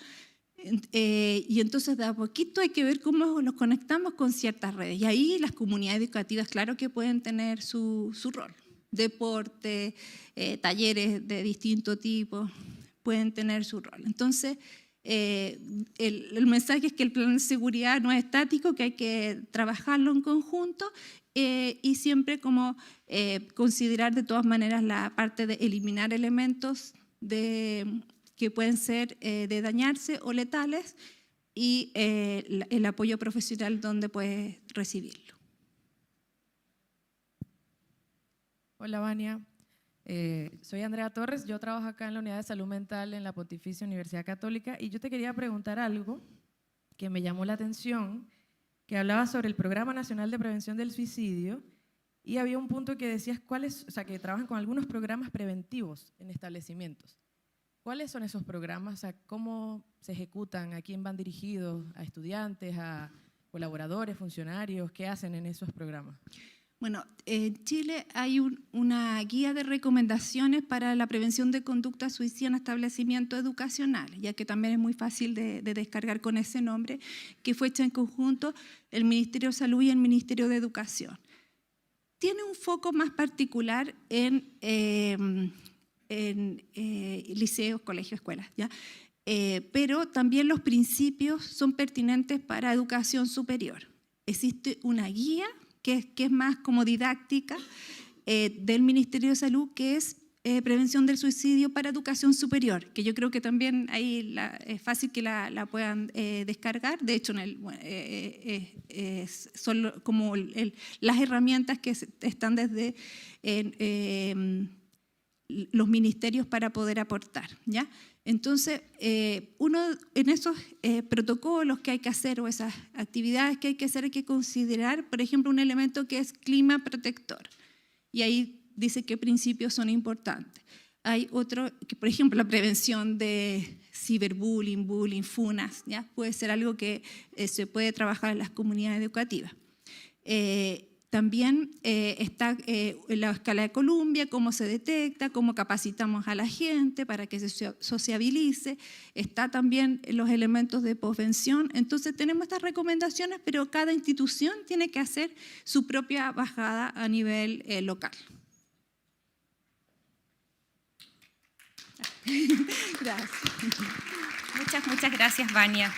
Y entonces de a poquito hay que ver cómo nos conectamos con ciertas redes. Y ahí las comunidades educativas, claro que pueden tener su rol. Deporte, talleres de distinto tipo, pueden tener su rol. Entonces, el mensaje es que el plan de seguridad no es estático, que hay que trabajarlo en conjunto y siempre como considerar de todas maneras la parte de eliminar elementos que pueden ser de dañarse o letales y el apoyo profesional donde puedes recibirlo. Hola, Vania. Soy Andrea Torres, yo trabajo acá en la Unidad de Salud Mental en la Pontificia Universidad Católica y yo te quería preguntar algo que me llamó la atención, que hablaba sobre el Programa Nacional de Prevención del Suicidio y había un punto que decías que trabajan con algunos programas preventivos en establecimientos. ¿Cuáles son esos programas? O sea, ¿cómo se ejecutan? ¿A quién van dirigidos? ¿A estudiantes? ¿A colaboradores, funcionarios? ¿Qué hacen en esos programas? Bueno, en Chile hay una guía de recomendaciones para la prevención de conducta suicida en establecimientos educacionales, ya que también es muy fácil de descargar con ese nombre, que fue hecha en conjunto el Ministerio de Salud y el Ministerio de Educación. Tiene un foco más particular en liceos, colegios, escuelas, ¿ya? Pero también los principios son pertinentes para educación superior. Existe una guía que es más como didáctica del Ministerio de Salud, que es prevención del suicidio para educación superior, que yo creo que también ahí es fácil que la puedan descargar. De hecho, son como las herramientas que están desde los ministerios para poder aportar, ¿ya? Entonces, en esos protocolos que hay que hacer o esas actividades que hay que hacer, hay que considerar, por ejemplo, un elemento que es clima protector. Y ahí dice qué principios son importantes. Hay otro, que por ejemplo, la prevención de ciberbullying, bullying, funas, ¿ya? Puede ser algo que se puede trabajar en las comunidades educativas. También está la escala de Columbia, cómo se detecta, cómo capacitamos a la gente para que se sociabilice. Está también los elementos de posvención. Entonces tenemos estas recomendaciones, pero cada institución tiene que hacer su propia bajada a nivel local. Gracias. Muchas gracias, Vania.